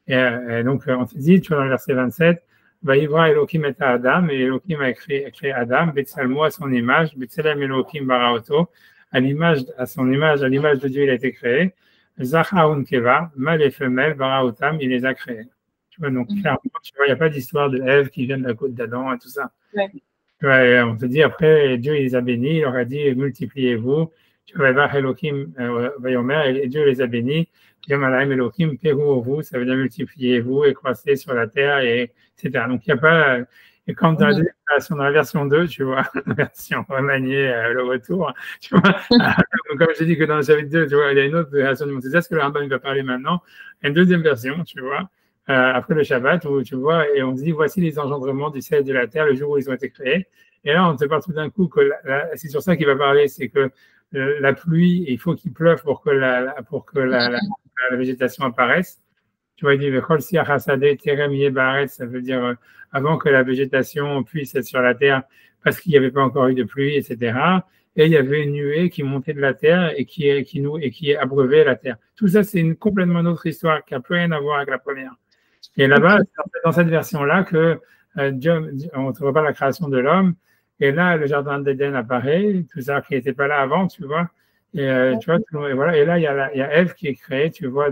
Et donc, on te dit, tu vois, dans le verset 27, Vaïvra Elohim et Adam, et Elohim a créé Adam, Betsalmo à son image, Betsalem Elohim Baraoto, à l'image de Dieu, il a été créé. Zachaun Keva, mâle et femelle, Baraotam, il les a créés. Tu vois, donc clairement, tu vois, il n'y a pas d'histoire de Ève qui vient de la côte d'Adam et tout ça. Ouais. Tu vois, et on te dit après, Dieu les a bénis, il leur a dit multipliez-vous. Tu vois, va Elohim, et Dieu les a bénis. Yom Alaim Elohim, vous, ça veut dire multipliez-vous et croissez sur la terre, et etc. Donc il n'y a pas. Et quand dans la version 2, tu vois, la version remaniée, le retour, tu vois, comme je dis que dans le chapitre 2, tu vois, il y a une autre version du Mont Sésar, ce que le Rambam va parler maintenant, une deuxième version, tu vois, après le Shabbat, où tu vois, et on se dit, voici les engendrements du ciel et de la terre, le jour où ils ont été créés. Et là, on te parle tout d'un coup que c'est sur ça qu'il va parler, c'est que la pluie, il faut qu'il pleuve pour que la végétation apparaisse. Tu vois, il dit, ça veut dire avant que la végétation puisse être sur la terre, parce qu'il n'y avait pas encore eu de pluie, etc. Et il y avait une nuée qui montait de la terre et qui abreuvait la terre. Tout ça, c'est complètement une autre histoire qui n'a plus rien à voir avec la première. Et là-bas, c'est dans cette version-là que Dieu, on ne trouve pas la création de l'homme. Et là, le jardin d'Éden apparaît, tout ça qui n'était pas là avant, tu vois. Et tu vois, et voilà. Et là, il y a Ève qui est créée, tu vois,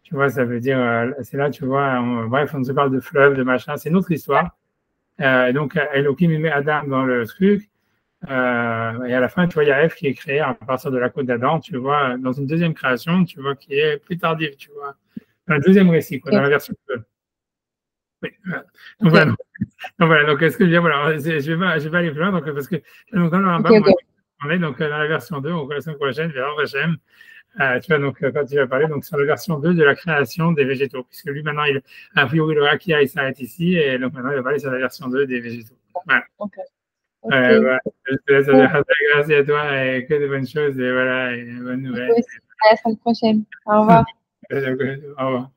tu vois, ça veut dire, c'est là, tu vois, bref, on se parle de fleuve, de machin, c'est une autre histoire. Donc, Elohim met Adam dans le truc. Et à la fin, tu vois, il y a Ève qui est créée à partir de la côte d'Adam, tu vois, dans une deuxième création, tu vois, qui est plus tardive, tu vois. Dans le deuxième récit, quoi, dans la version 2. Oui, voilà. Donc, voilà. Donc, est-ce que je voilà, je vais pas aller plus loin, donc, parce que donc, dans le Rambam, on est donc dans la version 2, donc la semaine prochaine, vers Hachem. Tu vois, donc, quand tu vas parler, donc, sur la version 2 de la création des végétaux, puisque lui, maintenant, a priori, le Rakia, il s'arrête ici, et donc, maintenant, il va parler sur la version 2 des végétaux. Voilà. Voilà. Je te laisse dire merci à toi, et que de bonnes choses, et voilà, et bonnes nouvelles. À la semaine prochaine. Au revoir. Au revoir.